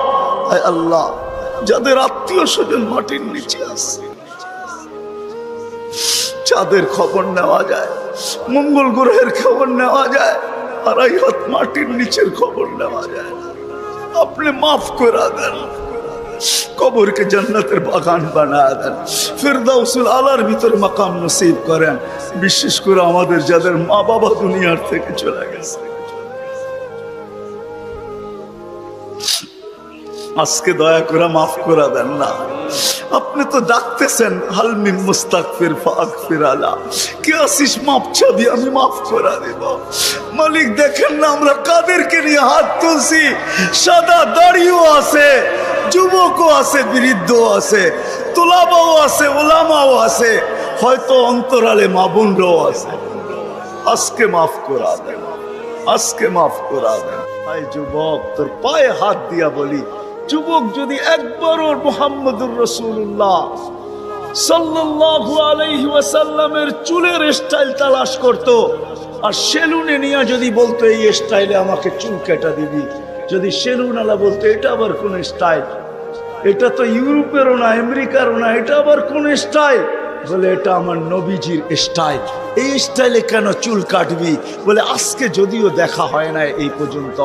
হায় আল্লাহ, যাদের আত্মীয় স্বজন মাটির নিচে আছে, চাঁদের খবর নেওয়া যায়, মঙ্গল গ্রহের খবর নেওয়া যায়, আর এই হাত মাটির নিচের খবর নেওয়া যায়। আপনি মাফ করে দেন, কবরকে জান্নাতের বাগান বানায় দেন, ফিরদাউসুল আলার ভিতরে মাকাম নসিব করেন। বিশেষ করে আমাদের যাদের মা বাবা দুনিয়ার থেকে চলে গেছে, আজকে দয়া করে মাফ করে দেন না। আপনি তো ডাকতেছেন, হালমি মুস্তাগফির ফাগফির আলা, কে আসিস মাপ চাবি, আমি মাফ করে দেব। মালিক দেখেন না আমরা কাদেরকে নিয়ে হাত তুলছি, সাদা দাড়িও আছে, যুবকও আছে, বৃদ্ধও আছে, তোলাবাও আছে, ওলামাও আছে, হয়তো অন্তরালে মা বোনরাও আছে। আজকে মাফ করে দেন, আজকে মাফ করে দেন। ভাই যুবক, তোর পায়ে হাত দিয়া বলি, যুবক যদি একবারও মুহাম্মদুর রাসূলুল্লাহ সাল্লাল্লাহু আলাইহি ওয়াসাল্লামের চুলের স্টাইল তালাশ করত, আর সেলুনে নিয়ে যদি বলতো এই স্টাইলে আমাকে চুল কেটে দিবি, যদি সেলুন আলা বলতো এটা আবার কোন স্টাইল, এটা তো ইউরোপেরও না আমেরিকারও না, এটা আবার কোন স্টাইল, বলে এটা আমার নবীজির স্টাইল, এই স্টাইলে কেন চুল কাটবি? বলে আজকে যদিও দেখা হয় না এই পর্যন্ত,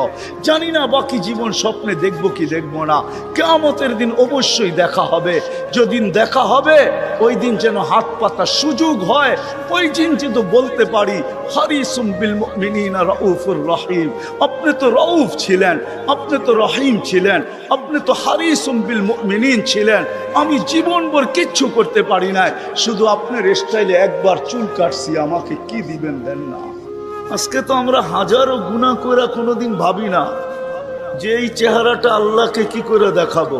জানি না বাকি জীবন স্বপ্নে দেখবো কি দেখবো না, কিয়ামতের দিন অবশ্যই দেখা হবে। যেদিন দেখা হবে ওই দিন যেন হাত পাতার সুযোগ হয়, ওই দিন যেন বলতে পারি হারিসুম বিল মুমিনিনা রাউফুর রহিম। আপনি তো রউফ ছিলেন, আপনি তো রহিম ছিলেন, আপনি তো হারিসুম বিল মুমিনিন ছিলেন। আমি জীবনভর কিচ্ছু করতে পারি না, শুধু আপনার স্টাইলে একবার চুল কাটছি, আমাকে কি দিবেন দেন না। আজকে তো আমরা হাজারো গুনাহ করে কোনোদিন ভাবি না যে এই চেহারাটা আল্লাহকে কি করে দেখাবো।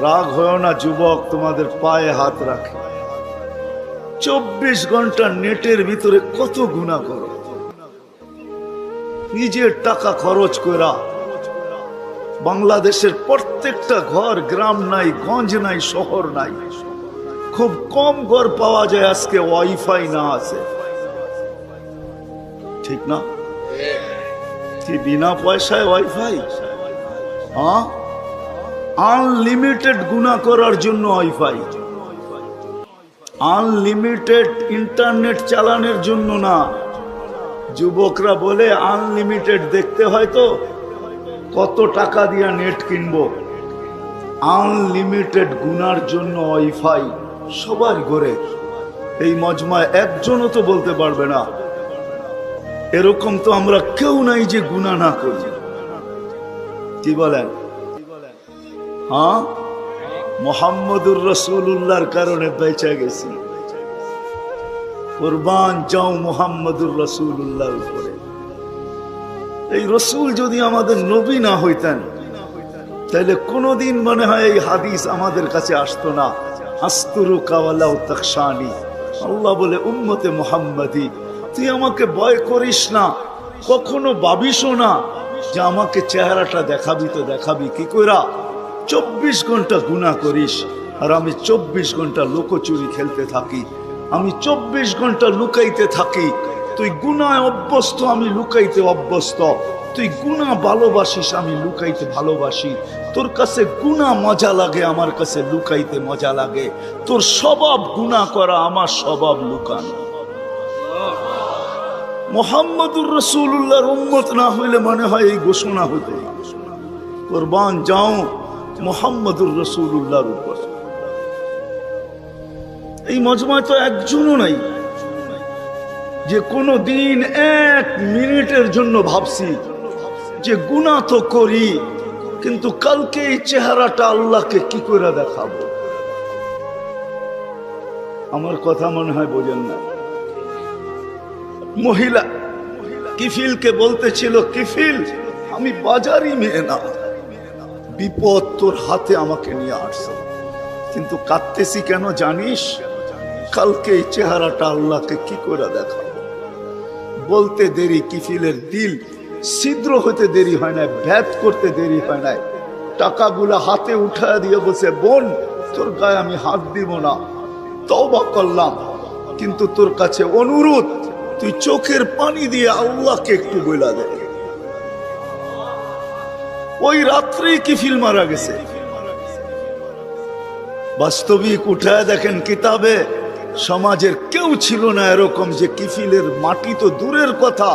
রাগ হয় না যুবক, তোমাদের পায়ে হাত রাখে, 24 ঘন্টা নেটের ভিতরে কত গুনাহ করো, নিজের টাকা খরচ করা। বাংলাদেশের প্রত্যেকটা ঘর, গ্রাম নাই, গঞ্জ নাই, শহর নাই, খুব কম ঘর পাওয়া যায় আজকে ওয়াইফাই না আছে, ঠিক না? কি বিনা পয়সায় ওয়াইফাই? হ্যাঁ, আনলিমিটেড গুনাহ করার জন্য ওয়াইফাই, আনলিমিটেড ইন্টারনেট চালানোর জন্য না। যুবকরা বলে আনলিমিটেড দেখতে হয় তো কত টাকা দিয়া নেট কিনবো, আনলিমিটেড গুনার জন্য ওয়াইফাই সবার ঘরে। এই মজমায় একজনও তো বলতে পারবে না এরকম তো আমরা কেউ নাই যে গুনাহ না করি। কি বলেন? হ্যাঁ, মুহাম্মদুর রাসূলুল্লাহর কারণে বেঁচে গেছি। কুরবান যাও মুহাম্মদুর রাসূলুল্লাহর উপরে। এই রসুল যদি আমাদের নবী না হইতেন তাহলে কোনোদিন মনে হয় এই হাদিস আমাদের কাছে আসতো না। আস্তুরুকা ওয়ালাউ তাখশানি, আল্লাহ বলে উম্মতে মুহাম্মাদি তুই আমাকে ভয় করিস না, কখনো ভাবিসও না যে আমাকে চেহারাটা দেখাবি। তো দেখাবি কি কইরা? 24 ঘন্টা গুনাহ করিস আর আমি 24 ঘন্টা লুকোচুরি খেলতে থাকি, আমি 24 ঘন্টা লুকাইতে থাকি। তুই গুনায় অভ্যস্ত, আমি লুকাইতে অভ্যস্ত। তুই গুনাহ ভালোবাসিস, আমি লুকাইতে ভালোবাসি। তোর কাছে গুনাহ মজা লাগে, আমার কাছে লুকাইতে মজা লাগে। তোর স্বভাব গুনাহ করা, আমার স্বভাব লুকানো। মুহাম্মদুর রাসূলুল্লাহর উম্মত না হইলে মনে হয় এই ঘোষণা হতো না, কুরবান যাও মুহাম্মদুর রাসূলুল্লাহর উপর। এই মজমায় তো একজনও নাই যে কোনো দিন 1 মিনিটের জন্য ভাবছি যে গুনাহ তো করি, কিন্তু কালকে এই চেহারাটা আল্লাহকে কি করে দেখাবো। আমার কথা মনে হয় বোঝেন না। মহিলা কিফিলকে বলতেছিল, কিফিল আমি বাজারি মেয়ে না, বিপদ তোর হাতে আমাকে নিয়ে আসছে, কিন্তু কাঁদতেছি কেন জানিস? কালকে এই চেহারাটা আল্লাহকে কি করে দেখাবো। বলতে দেরি কিফিলের দিল ছিদ্র হতে দেরি হয় না, ভেদ করতে দেরি হয় না। টাকাগুলা হাতে উঠায় দিয়ে বসে, বোন তোর গায়ে আমি হাত দিব না, তওবা করলাম, কিন্তু তোর কাছে অনুরোধ তুই চোখের পানি দিয়ে আল্লাহকে একটু বইলা দে। ওই রাত্রেই কিফিল মারা গেছে। বাস্তবিক উঠায় দেখেন কিতাবে, সমাজের কেউ ছিল না এরকম যে কিফিলের মাটি তো দূরের কথা,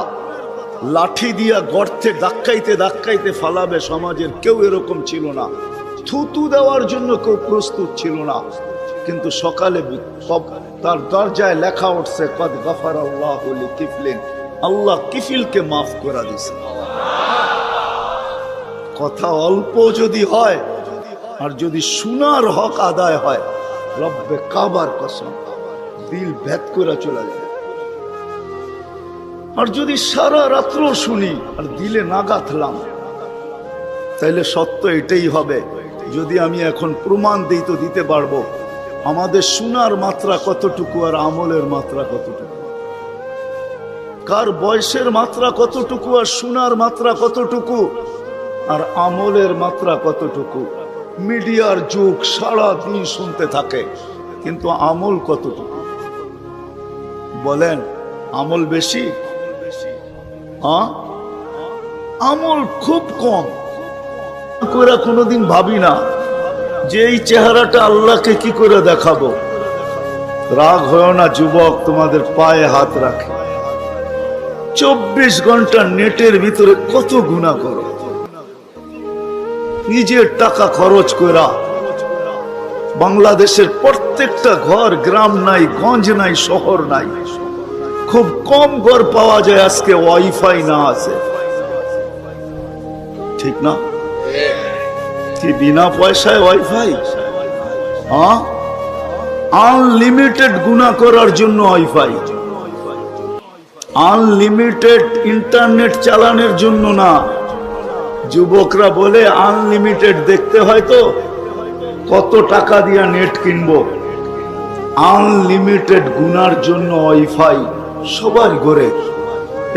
লাঠি দিয়া গর্তে ধাক্কাইতে ধাক্কাইতে ফালাবে, সমাজের কেউ এরকম ছিল না। থুতু দেওয়ার জন্য কেউ প্রস্তুত ছিল না। কিন্তু সকালে তার দরজায় লেখা উঠছে, কদ গফারাল্লাহু লিকিফলিন, আল্লাহ কিফিলকে মাফ করে দিয়েছে। কথা অল্প যদি হয় আর যদি শোনার হক আদায় হয়, রব্বে কাবার কসম দিল ভেদ করে চলে যায়। আর যদি সারা রাত্র শুনি আর দিলে না গাঁথলাম, তাইলে সত্য এটাই হবে। যদি আমি এখন প্রমাণ দিই তো দিতে পারবো আমাদের শোনার মাত্রা কতটুকু আর আমলের মাত্রা কতটুকু, কার বয়সের মাত্রা কতটুকু আর শোনার মাত্রা কতটুকু আর আমলের মাত্রা কতটুকু। মিডিয়ার যুগ, সারা দিন শুনতে থাকে, কিন্তু আমল কতটুকু বলেন? আমল বেশি? আমল খুব কম। করে কোনোদিন ভাবি না যে এই চেহারাটা আল্লাহকে কি করে দেখাবো। রাগ হয় না যুবক, তোমাদের পায়ে হাত রাখে। 24 ঘন্টা নেটের ভিতরে কত গুনাহ করো, নিজের টাকা খরচ করা। বাংলাদেশের প্রত্যেকটা ঘর, গ্রাম নাই, গঞ্জ নাই, শহর নাই, খুব কম ঘর পাওয়া যায় আজকে ওয়াইফাই না আছে। ঠিক না? কি বিনা পয়সায় ওয়াইফাই? আনলিমিটেড গুনাহ করার জন্য ওয়াইফাই, আনলিমিটেড ইন্টারনেট চালানোর জন্য না। যুবকরা বলে আনলিমিটেড দেখতে হয় তো কত টাকা দিয়া নেট কিনবো। আনলিমিটেড গুনার জন্য ওয়াইফাই সবার ঘরে।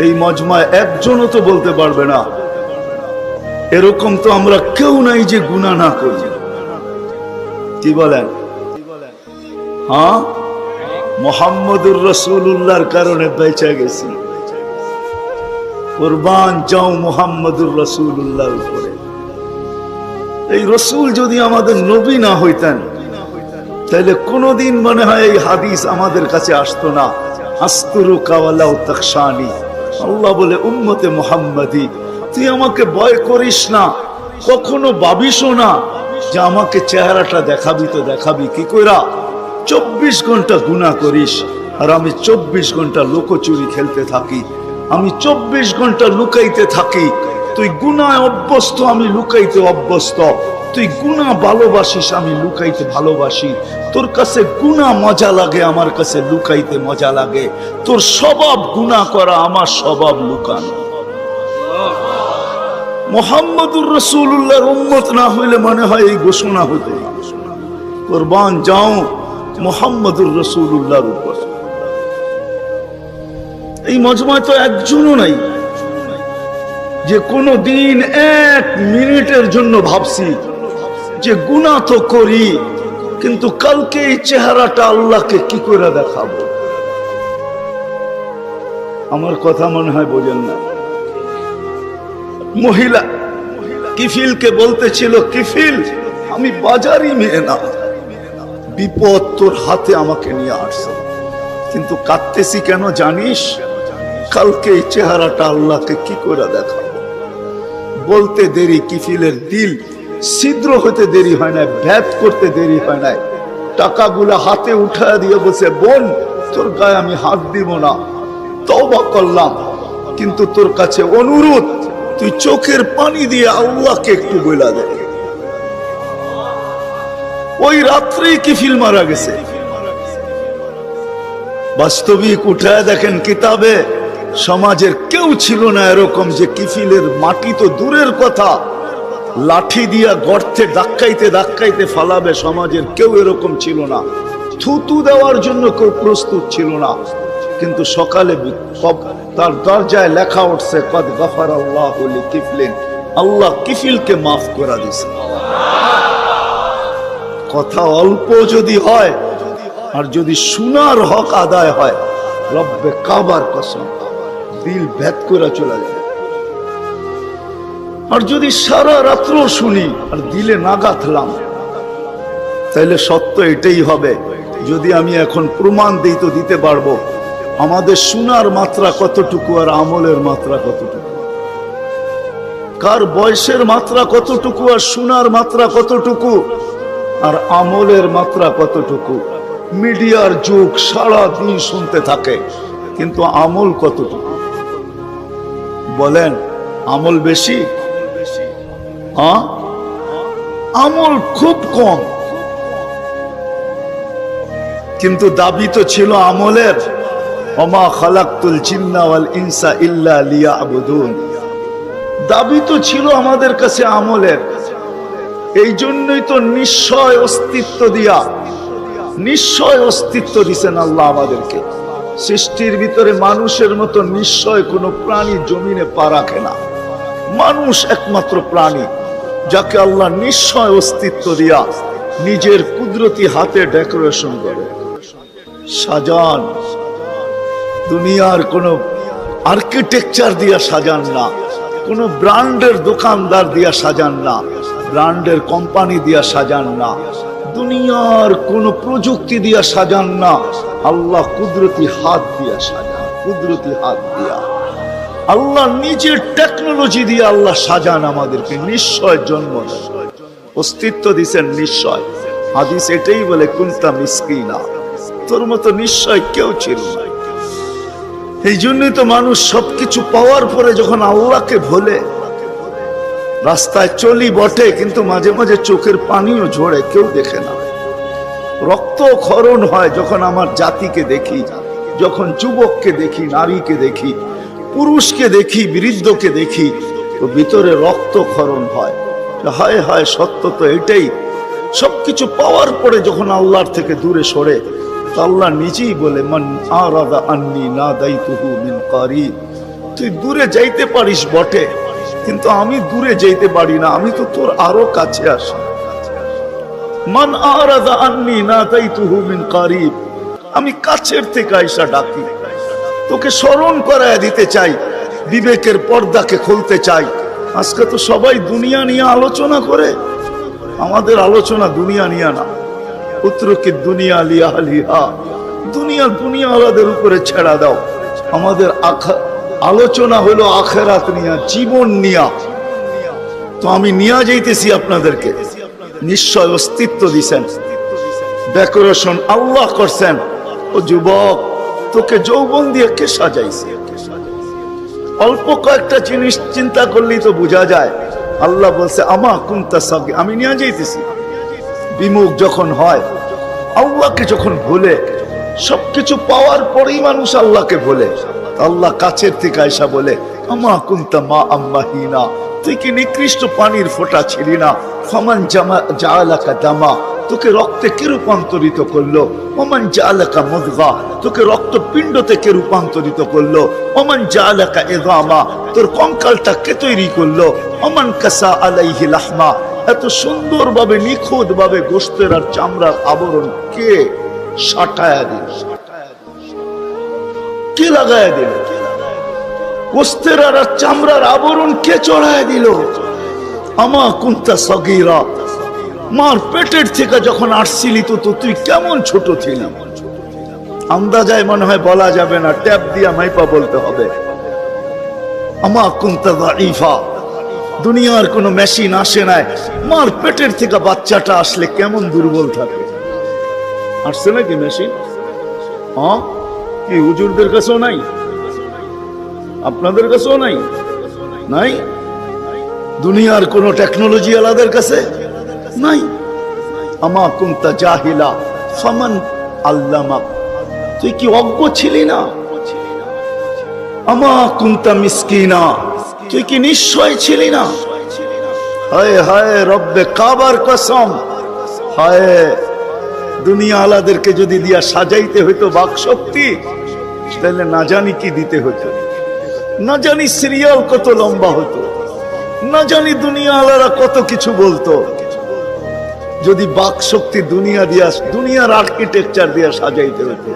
এই মজমায় একজনও তো বলতে পারবে না এরকম তো আমরা কেউ নাই যে গুনাহ না করি। কি বলেন? হ্যাঁ, মুহাম্মদুর রাসূলুল্লাহর কারণে বেঁচে গেছি। কুরবান যাও মুহাম্মদুর রাসূলুল্লাহর উপরে। এই রসুল যদি আমাদের নবী না হইতেন তাহলে কোনোদিন মনে হয় এই হাদিস আমাদের কাছে আসতো না। আস্তুরুকা ওয়ালাউ তাখশানি, আল্লাহ বলে উম্মতে মুহাম্মাদি তুই আমাকে ভয় করিস না, কখনো ভাবিসও না যে আমাকে চেহারাটা দেখাবি। তো দেখাবি কি কইরা? 24 ঘন্টা গুনাহ করিস আর আমি 24 ঘন্টা লুকোচুরি খেলতে থাকি, আমি 24 ঘন্টা লুকাইতে থাকি। তুই গুনায় অভ্যস্ত, আমি লুকাইতে অভ্যস্ত। তুই গুনাহ ভালোবাসিস, আমি লুকাইতে ভালোবাসি। তোর কাছে গুনাহ মজা লাগে, আমার কাছে লুকাইতে মজা লাগে। তোর স্বভাব গুনাহ করা, আমার স্বভাব লুকানো। মুহাম্মদুর রাসূলুল্লাহর উম্মত না হইলে মনে হয় এই ঘোষণা হতো না, কুরবান যাও মুহাম্মদুর রাসূলুল্লাহর উপর। এই মজমায় তো একজনও নাই যে কোনো দিন এক মিনিটের জন্য ভাবছি যে গুনাহ তো করি, কিন্তু কালকে এই চেহারাটা আল্লাহকে কি করে দেখাবো। আমার কথা মনে হয় বোঝেন না। মহিলা কিফিলকে বলতেছিল, কিফিল আমি বাজারি মেয়ে না, বিপদ তোর হাতে আমাকে নিয়ে আসছে, কিন্তু কাঁদতেছি কেন জানিস? কালকে এই চেহারাটা আল্লাহকে কি করে দেখাবো। বলতে দেরি কিফিলের দিল ছিদ্র হতে দেরি হয় না, ভেদ করতে দেরি হয় না। টাকাগুলা হাতে উঠায় দিয়ে বসে, বোন তোর গায়ে আমি হাত দিব না, তওবা করলাম, কিন্তু তোর কাছে অনুরোধ তুই চোখের পানি দিয়ে আল্লাহকে একটু বইলা দে। ওই রাত্রেই কিফিল মারা গেছে। বাস্তবিক উঠায় দেখেন কিতাবে, সমাজের কেউ ছিল না এরকম যে কিফিলের মাটি তো দূরের কথা, লাঠি দিয়া গর্তে ধাক্কাইতে ধাক্কাইতে ফালাবে, সমাজের কেউ এরকম ছিল না। থুতু দেওয়ার জন্য কেউ প্রস্তুত ছিল না। কিন্তু সকালে তার দরজায় লেখা উঠছে, কদ গফারাল্লাহু লিকিফলিন, আল্লাহ কিফিলকে মাফ করে দিয়েছে। কথা অল্প যদি হয় আর যদি শোনার হক আদায় হয়, রব্বে কাবার কসম দিল ভেদ করে চলে যায়। আর যদি সারা রাত্র শুনি আর দিলে না গাঁথলাম, তাহলে সত্য এটাই হবে। যদি আমি এখন প্রমাণ দিই তো দিতে পারবো আমাদের শোনার মাত্রা কতটুকু আর আমলের মাত্রা কতটুকু, কার বয়সের মাত্রা কতটুকু আর শোনার মাত্রা কতটুকু আর আমলের মাত্রা কতটুকু। মিডিয়ার যুগ, সারা দিন শুনতে থাকে, কিন্তু আমল কতটুকু বলেন? আমল বেশি? আমল খুব কম, কিন্তু দাবি তো ছিল আমলের। ওমা খালাকতুল জিন্না ওয়াল ইনসা ইল্লা লিয়াবুদুন, দাবি তো ছিল আমাদের কাছে আমলের। এই জন্যই তো নিশ্চয় অস্তিত্ব দিয়া, নিশ্চয় অস্তিত্ব দিছেন আল্লাহ আমাদেরকে। সৃষ্টির ভিতরে মানুষের মতো নিশ্চয় কোনো প্রাণী জমিনে পা রাখে না। মানুষ একমাত্র প্রাণী যাকে আল্লাহ নিশ্চয় অস্তিত্ব দিয়া নিজের কুদরতি হাতে ডেকোরেশন করে সাজান। দুনিয়ার কোনো আর্কিটেকচার দিয়া সাজান না, কোনো ব্র্যান্ডের দোকানদার দিয়া সাজান না, ব্র্যান্ডের কোম্পানি দিয়া সাজান না, দুনিয়ার কোনো প্রযুক্তি দিয়া সাজান না। আল্লাহ কুদরতি হাত দিয়া সাজান, কুদরতি হাত দিয়া আল্লাহ নিজের টেকনোলজি দিয়ে আল্লাহ সাজান আমাদেরকে। নিশ্চয় জন্ম অস্তিত্ব দিছেন নিশ্চয়। হাদিস এটাই বলে, কুনতা মিসকিনা, তোর মতো নিশ্চয় কেউ ছিল না। এই জন্যই তো মানুষ সবকিছু পাওয়ার পরে যখন আল্লাহকে ভোলে, রাস্তায় চলি বটে কিন্তু মাঝে মাঝে চোখের পানিও ঝরে, কেউ দেখে না। রক্ত ক্ষরণ হয় যখন আমার জাতিকে দেখি, যখন যুবককে দেখি, নারীকে দেখি, পুরুষকে দেখি, বৃদ্ধকে দেখি, তো ভিতরে রক্ত ক্ষরণ হয়। হায় হায়, সত্য তো এটাই। সবকিছু পাওয়ার পরে যখন আল্লাহর থেকে দূরে সরে, তো আল্লাহ নিজেই বলে, মান আরাদা আন্নি নাদাইতুহু মিন কারিব, তুই দূরে যাইতে পারিস বটে, কিন্তু আমি দূরে যাইতে পারি না, আমি তো তোর আরো কাছে আসি। মান আরাদা আন্নি নাদাইতুহু মিন কারিব, আমি কাছের থেকে আইসা ডাকি, তোকে স্মরণ করায় দিতে চাই, বিবেকের পর্দাকে খুলতে চাই। আজকে তো সবাই দুনিয়া নিয়ে আলোচনা করে, আমাদের আলোচনা দুনিয়া নিয়ে না। পুত্রকে দুনিয়া লিয়া লিহা, দুনিয়ার দুনিয়াওয়ালাদের উপরে ছেড়া দাও। আমাদের আলোচনা হলো আখেরাত নিয়া, জীবন নিয়া। তো আমি নিয়ে যাইতেছি আপনাদেরকে। নিশ্চয় অস্তিত্ব দিছেন, ডেকোরেশন আল্লাহ করছেন। ও যুবক, তোকে যৌবন দিয়ে কে সাজাইছে? অল্প কয়েকটা জিনিস চিন্তা করলেই তো বোঝা যায়। আল্লাহ বলছে, আমা কুনতা সাগি, আমি নিয়ে যাইতেছি। বিমুখ যখন হয়, আল্লাহকে যখন ভুলে, সবকিছু পাওয়ার পরেই মানুষ আল্লাহকে ভুলে, আল্লাহ কাছের থেকে আয়সা বলে, আমা কুনতা মা আম্মাহিনা, তুই কি নিকৃষ্ট পানির ফোঁটা ছিলি না? ফামান জাআলাকা দামা, তোকে রক্তে কে রূপান্তরিত করলো? ওমান জাআলাকা মুদগা, তোকে রক্তপিণ্ডতে কে রূপান্তরিত করলো? ওমান জাআলাকা ইযামা, তোর কঙ্কালটা কে তৈরি করলো? ওমান কাসা আলাইহি লাহমা, এত সুন্দরভাবে নিখুঁতভাবে গোশতের আর চামড়ার আবরণ কে সাটায়া দিল? কে লাগায়া দিল? গোশতের আর চামড়ার আবরণ কে চড়ায়া দিল? আমা কুনতা সগীরা, মার পেটের থেকে যখন আসছিলি তো তুই কেমন ছোট ছিলি? আন্দাজায় মনে হয় বলা যাবে না, ট্যাপ দিয়া মাইপা বলতে হবে। আমা কুনতা দাঈফা, দুনিয়ার কোনো মেশিন আসে নাই, মার পেটের থেকে বাচ্চাটা আসলে কেমন দুর্বল থাকে। আসছে নাকি মেশিন? হ্যাঁ, কি হুজুরদের কাছেও নাই? আপনাদের কাছেও নাই? নাই? দুনিয়ার কোন টেকনোলজি আলাদের কাছে নাই। আমা কুনতা জাহিলা ফামান আল্লামাক, তুই কি অজ্ঞ ছিলি না? আমা কুনতা মিসকিনা, তুই কি নিশ্চয় ছিলি না? হায় হায় রব্বে কাবার কসম, হায় দুনিয়া আলাদেরকে যদি দিয়া সাজাইতে হইতো বাক শক্তি, তাহলে না জানি কি দিতে হতো, না জানি সিরিয়াল কত লম্বা হতো, না জানি দুনিয়া আলারা কত কিছু বলতো। যদি বাক শক্তি দুনিয়া দিয়া, দুনিয়ার আর্কিটেকচার দিয়া সাজাইতে হতো।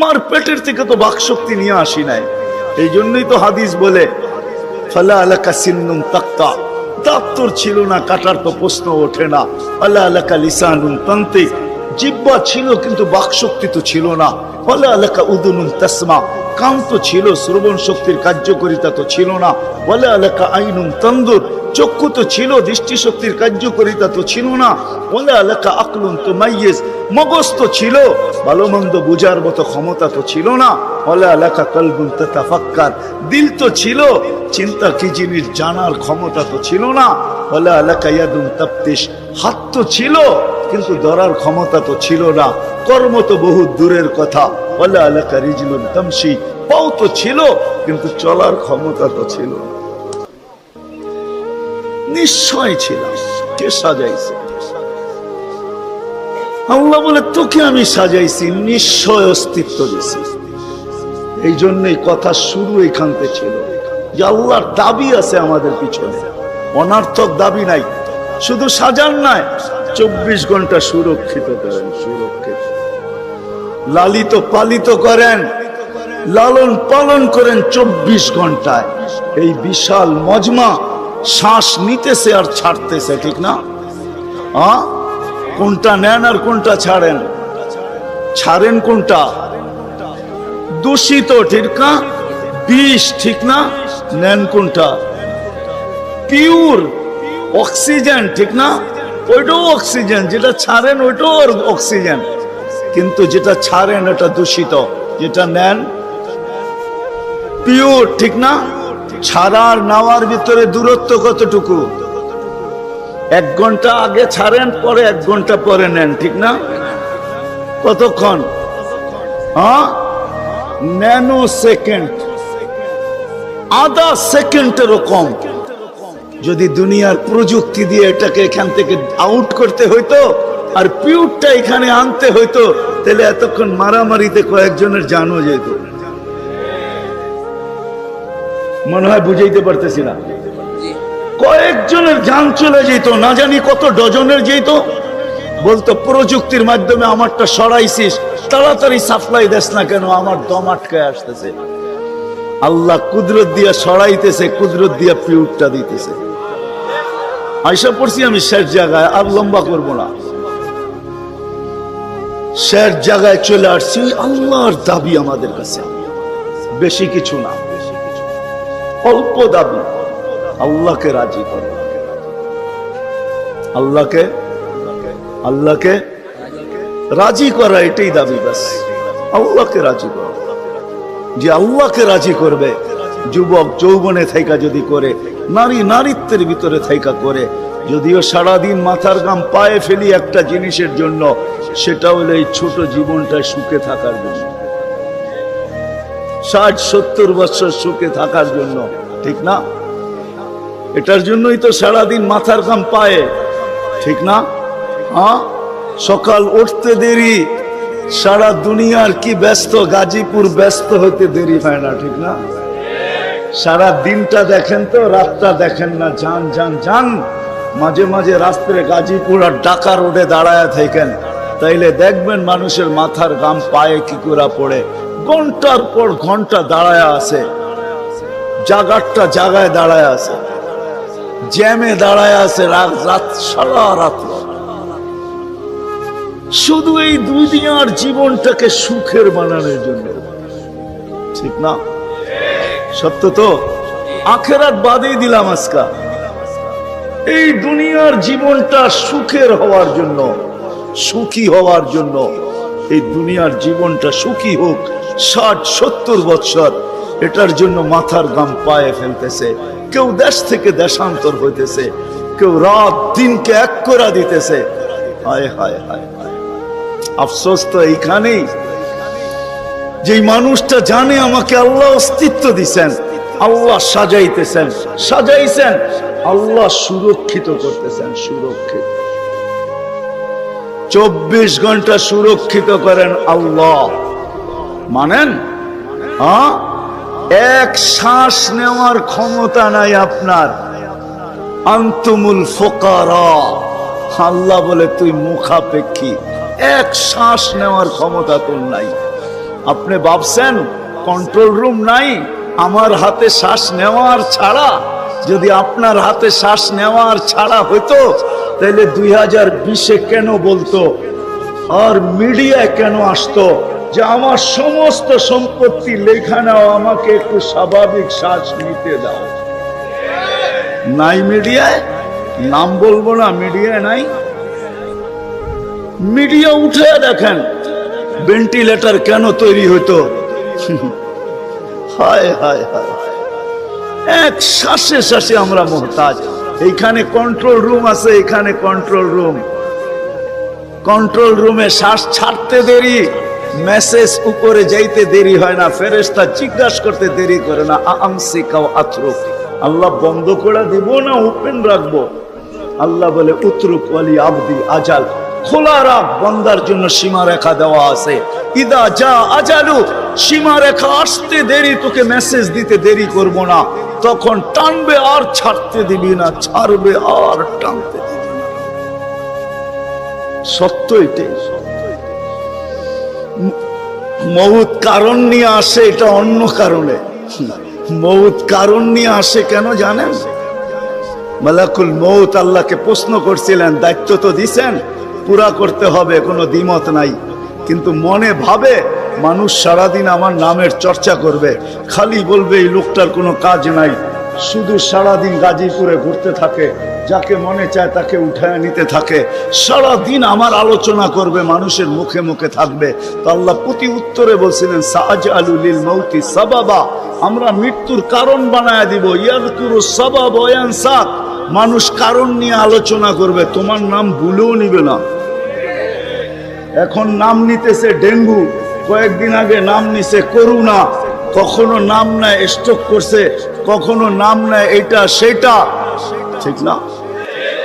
মার পেটের থেকে তো বাক শক্তি নিয়ে আসি নাই। এই জন্যই তো হাদিস বলে ফালা আলাকা সিন্নুন তাক্তা, দাঁত তোর ছিল না, কাটার তো প্রশ্ন ওঠে না। ফালা আলাকা লিসানুন তান্তিক, জিহ্বা ছিল কিন্তু বাক শক্তি তো ছিল না। ফালা আলাকা উদুনুন তাসমা, কান তো ছিল, শ্রবণ শক্তির কার্যকারিতা তো ছিল না। ওয়ালা আলাকা আইনুন তানদুর, চক্ষু তো ছিল, দৃষ্টি শক্তির কার্যকারিতা তো ছিল না। ওয়ালা আলাকা আকলুন তুমাইয়িজ, মগজ তো ছিল, ভালো মন্দ বুঝার মতো ক্ষমতা তো ছিল না। ওয়ালা আলাকা কলবুন তাতাফাক্কার, দিল তো ছিল, চিন্তা কি জিনিস জানার ক্ষমতা তো ছিল না। ওয়ালা আলাকা ইয়াদুন তাফতিশ, হাত তো ছিল কিন্তু ধরার ক্ষমতা তো ছিল না। কর্ম তো বহু দূরের কথা। ওয়ালা আলাকা রিজলুন তামশি, পাও তো ছিল কিন্তু চলার ক্ষমতা তো ছিল না। নিশ্চয় ছিল, কে সাজাইছে? আল্লাহ বলে তোকে আমি সাজাইছি, নিশ্চয় অস্তিত্ব দিছি। এই জন্যই কথা শুরু এখান থেকে ছিল যে আল্লাহর দাবি আছে আমাদের পিছনে, অনার্থক দাবি নাই। শুধু সাজান নাই, 24 ঘন্টা সুরক্ষিত করেন, সুরক্ষিত লালিত পালিত করেন, লালন পালন করেন 24 ঘন্টায়। এই বিশাল মজমা শ্বাস নিতেছে আর ছাড়তেছে, ঠিক না? কোনটা নেন আর কোনটা ছাড়েন? ছাড়েন কোনটা? দূষিত, ঠিক না? বিষ, ঠিক না? নেন কোনটা? পিওর অক্সিজেন, ঠিক না? ওইটাও অক্সিজেন, যেটা ছাড়েন ওইটাও অক্সিজেন। কিন্তু যেটা ছাড়েন ওটা দূষিত, যেটা নেন পিওর, ঠিক না? ছাড়ার নেওয়ার ভিতরে দূরত্ব কতটুকু? 1 ঘন্টা আগে ছাড়েন, পরে 1 ঘন্টা পরে নেন, ঠিক না? কতক্ষণ? ন্যানো সেকেন্ড, আধা সেকেন্ডেরও কম। যদি দুনিয়ার প্রযুক্তি দিয়ে এটাকে এখান থেকে আউট করতে হইতো আর পিউরটা এখানে আনতে হইতো, তাহলে এতক্ষণ মারামারিতে কয়েকজনের জানও যেত। মনে হয় বুঝাইতে পারতেছি না। কয়েকজনের জান চলে যেত, না জানি কত ডজনের যেত। বলতো প্রযুক্তির মাধ্যমে আমারটা সরাইছিস, তাড়াতাড়ি সাপ্লাই দেস না কেন, আমার দম আটকে আসতেছে। আল্লাহ কুদরত দিয়া সরাইতেছে, কুদরত দিয়া পিউরটা দিতেছে। আয়সা পড়ছি আমি শেষ জায়গায়, আর লম্বা করবো না। শেষ জায়গায় চলে আসছি। আল্লাহর দাবি আমাদের কাছে বেশি কিছু না, অল্প দাবি। আল্লাহকে রাজি করো, আল্লাহকে রাজি করা, এটাই দাবি। ব্যাস আল্লাহকে রাজি করো। যে আল্লাহকে রাজি করবে, যুবক যৌবনে থাইকা যদি করে, নারী নারীত্বের ভিতরে থাইকা করে, যদিও সারাদিন মাথার গাম পায়ে ফেলি একটা জিনিসের জন্য, সেটা হলো এই ছোট জীবনটা সুখে থাকার জন্য, 60-70 বছর সুখে থাকার জন্য। ঠিক না? এটার জন্যই তো সারাদিন মাথার ঘাম পায়ে, ঠিক না? হ্যাঁ, সকাল উঠতে দেরি, সারা দুনিয়ার কি ব্যস্ত, গাজীপুর ব্যস্ত হইতে দেরি হয় না, ঠিক না? সারা দিনটা দেখেন তো, রাতটা দেখেন না, যান যান যান। মাঝে মাঝে রাস্তায় গাজীপুর আর ঢাকা রোডে দাঁড়ায় থাকেন, তাইলে দেখবেন মানুষের মাথার ঘাম পায়ে কি করে পড়ে। ঘন্টার পর ঘন্টা দাঁড়ায় আছে, জাগারটা জায়গায় দাঁড়ায় আছে, জ্যামে দাঁড়ায় আছে, রাত সারা রাত। শুধু এই দুনিয়ার জীবনটাকে সুখের বানানোর জন্য, ঠিক না? সত্য তো? আখেরাত বাদেই দিলাম আজকা, এই দুনিয়ার জীবনটা সুখের হওয়ার জন্য, সুখী হওয়ার জন্য। এই দুনিয়ার জীবনটা সুখী হোক 60-70 বৎসর, এটার জন্য মাথার ঘাম পায়ে ফেলতেছে। কেউ দেশ থেকে দেশান্তর হইতেছে, কেউ রাত দিনকে এক করে দিতেছে। হায় হায় হায়, আফসোস তো এইখানেই, যেই মানুষটা জানে আমাকে আল্লাহ অস্তিত্ব দিছেন, আল্লাহ সাজাইতেছেন, সাজাইছেন, আল্লাহ সুরক্ষিত করতেছেন, সুরক্ষিত 24 ঘন্টা সুরক্ষিত করেন আল্লাহ। মানেন? হ্যাঁ, এক শ্বাস নেওয়ার ক্ষমতা নাই আপনার। আনতুমুল ফুকারা, আল্লাহ বলে তুই মুখাপেক্ষী, এক শ্বাস নেওয়ার ক্ষমতা তোর নাই। আপনি ভাবছেন কন্ট্রোল রুম নাই? আমার হাতে শ্বাস নেওয়ার ছাড়া, যদি আপনার হাতে শ্বাস নেওয়ার ছাড়া হইতো, তাহলে 2020-এ কেন বলতো আর মিডিয়ায় কেন আসতো যে আমার সমস্ত সম্পত্তি লেখা নাও, আমাকে একটু স্বাভাবিক শ্বাস নিতে দাও? নাই মিডিয়ায়, নাম বলবো না, মিডিয়ায় নাই। মিডিয়া উঠে দেখেন ভেন্টিলেটর কেন তৈরি হতো। হায় হায় হায়, এক শ্বাসে শ্বাসে আমরা মুহতাজ। এইখানে কন্ট্রোল রুম আছে, এখানে কন্ট্রোল রুম, কন্ট্রোল রুমে শ্বাস ছাড়তে দেরি, মেসেজ উপরে যাইতে দেরি হয় না, ফেরেশতা জিজ্ঞাসা করতে দেরি করে না। আমসিকা ওয়া আতরুক, আল্লাহ বন্ধ করে দিব না ওপেন রাখবো? আল্লাহ বলে উতরুক ওয়ালি আবদি আজাল, খোলা রাখ, বান্দার জন্য সীমা রেখা দেওয়া আছে। ইদা যা আজালু, সীমা রেখা আসতে দেরি, তোকে মেসেজ দিতে দেরি করব না, তখন টানবে আর ছাড়তে দিবি না, ছাড়বে আর টানতে দিবি না। সত্য এটাই। মউত কারণ নিয়ে আসে, এটা অন্য কারণে। মউত কারণ নিয়ে আসে কেন জানেন? মালাকুল মউত আল্লাহকে প্রশ্ন করছিলেন, দায়িত্ব তো দিছেন, পুরা করতে হবে, কোনো দ্বিমত নাই, কিন্তু মনে ভাবে মানুষ সারাদিন আমার নামের চর্চা করবে, খালি বলবে এই লোকটার কোনো কাজ নাই, শুধু সারাদিন গাজীপুরে ঘুরতে থাকে, যাকে মনে চায় তাকে উঠায় নিতে থাকে, সারাদিন আমার আলোচনা করবে, মানুষের মুখে মুখে থাকবে। তো আল্লাহ প্রতি উত্তরে বলছিলেন সাআজআলু লিল মাউতি সাবাবা, আমরা মৃত্যুর কারণ বানায় দিব। ইয়াযকুরু সাবাব ওয়া ইয়ানসা, মানুষ কারণ নিয়ে আলোচনা করবে, তোমার নাম ভুলেও নিবে না। এখন নাম নিতেছে ডেঙ্গু, কয়েকদিন আগে নাম নিছে করোনা, কখনো নাম নেয় স্ট্রোক করছে, কখনো নাম নেয় এটা সেটা, ঠিক না?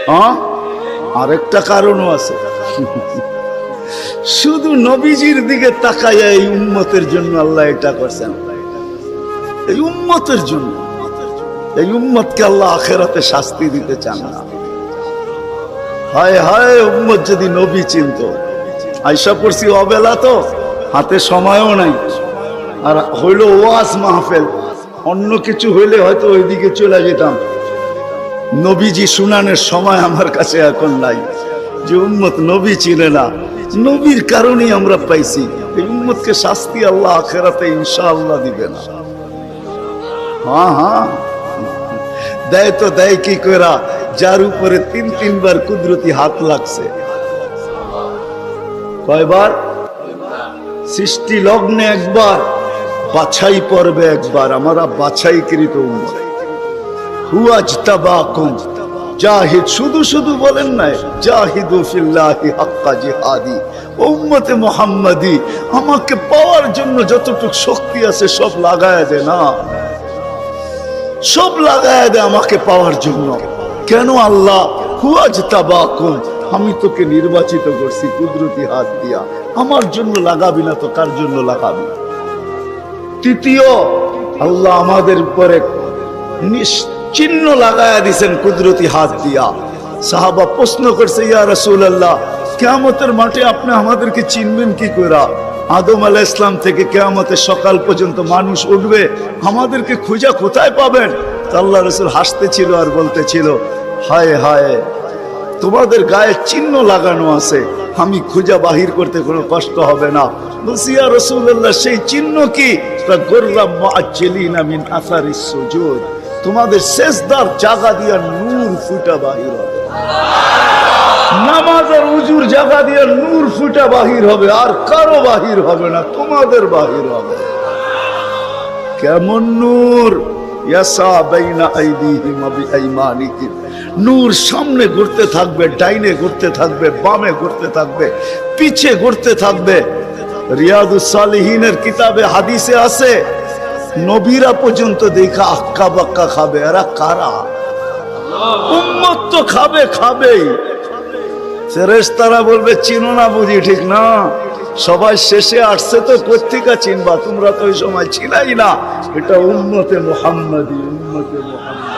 হ্যাঁ, আরেকটা কারণও আছে। শুধু নবীজির দিকে তাকাইয়া এই উম্মতের জন্য আল্লাহ এটা করছেন, এই উম্মতের জন্য। এই উম্মতকে আল্লাহ আখিরাতে শাস্তি দিতে চান না। হায় হায়, উম্মত যদি নবী চিনত। আইসা পড়ছি অবেলা, তো হাতে সময়ও নাই, আর হইল ওয়াজ মাহফিল, অন্য কিছু হইলে হয়তো ওইদিকে চলে যেতাম। নবীজি শুনানের সময় আমার কাছে এখন নাই। যে উম্মত নবী চিনে না, নবীর কারণেই আমরা পাইছি। এই উম্মতকে শাস্তি আল্লাহ আখিরাতে ইনশাআল্লাহ দিবে না। হ্যাঁ হ্যাঁ, দেয় তো দেয় কি করা, যার উপরে 3 বার কুদরতি হাত লাগছে। কয়বার? সৃষ্টি লগ্নে একবার, বাছাই পর্বে একবার। আমরা বাছাইকৃত উম্মত। হুয়াজতাবাকুম, জাহিদ, শুধু শুধু বলেন নাই, জাহিদু ফিল্লাহি হাক্কা জিহাদি। উম্মতে মুহাম্মাদি, আমাকে পাওয়ার জন্য যতটুকু শক্তি আছে সব লাগায় দে না। সব লাগায় দেয় আমাকে পাওয়ার জন্য। কেন আল্লাহ? হুয়াজতাবাকুম, আমি তোকে নির্বাচিত করছি কুদরতি হাত দিয়া, আমার জন্য লাগাবি না তো কার জন্য লাগাবি? তৃতীয়, আল্লাহ আমাদের উপরে চিহ্ন লাগায়া দিছেন কুদরতি হাত দিয়া। সাহাবা প্রশ্ন করছে, ইয়া রাসূলুল্লাহ, কিয়ামতের মাঠে আপনি আমাদেরকে চিনবেন কি করে? আদম আলাইহিস সালাম থেকে কিয়ামতের সকাল পর্যন্ত মানুষ উঠবে, আমাদেরকে খুঁজা কোথায় পাবেন? আল্লাহ রাসূল হাসতেছিল আর বলতেছিল, হায় হায়, তোমাদের গায়ে চিহ্ন লাগানো আছে, আমি খুঁজা বাহির করতে কোনো কষ্ট হবে না। বলছি, ইয়া রাসূলুল্লাহ, সেই চিহ্ন কি? গুররাম মুআজ্জিলিনা মিন আসারিস সুজুদ, তোমাদের সেজদার জায়গা দিয়া নূর ফুটা বাহির হবে। নামাজের উজুর জায়গা দিয়ে নূর ফুটা বাহির হবে, আর কারো বাহির হবে না, তোমাদের বাহির হবে। কেমন নূর? ইয়াসা বাইনা আইদিহিম ওয়া বিআইমানিহিম, নূর সামনে ঘুরতে থাকবে, ডাইনে ঘুরতে থাকবে, বামে ঘুরতে থাকবে, পিছে ঘুরতে থাকবে। রিয়াদুস সালিহিনের কিতাবে হাদিসে আছে, নবীরা পর্যন্ত দেখা আক্কা বাক্কা খাবে। এরা কারা? উম্মত তো খাবে, খাবেই। ফেরেশতারা বলবে, চিনো না বুঝি? ঠিক না, সবাই শেষে আসছে তো কোত্থেকে চিনবা? তোমরা তো ওই সময় ছিলাই না। এটা উম্মতে মুহাম্মাদি, উম্মতে মুহাম্মাদি।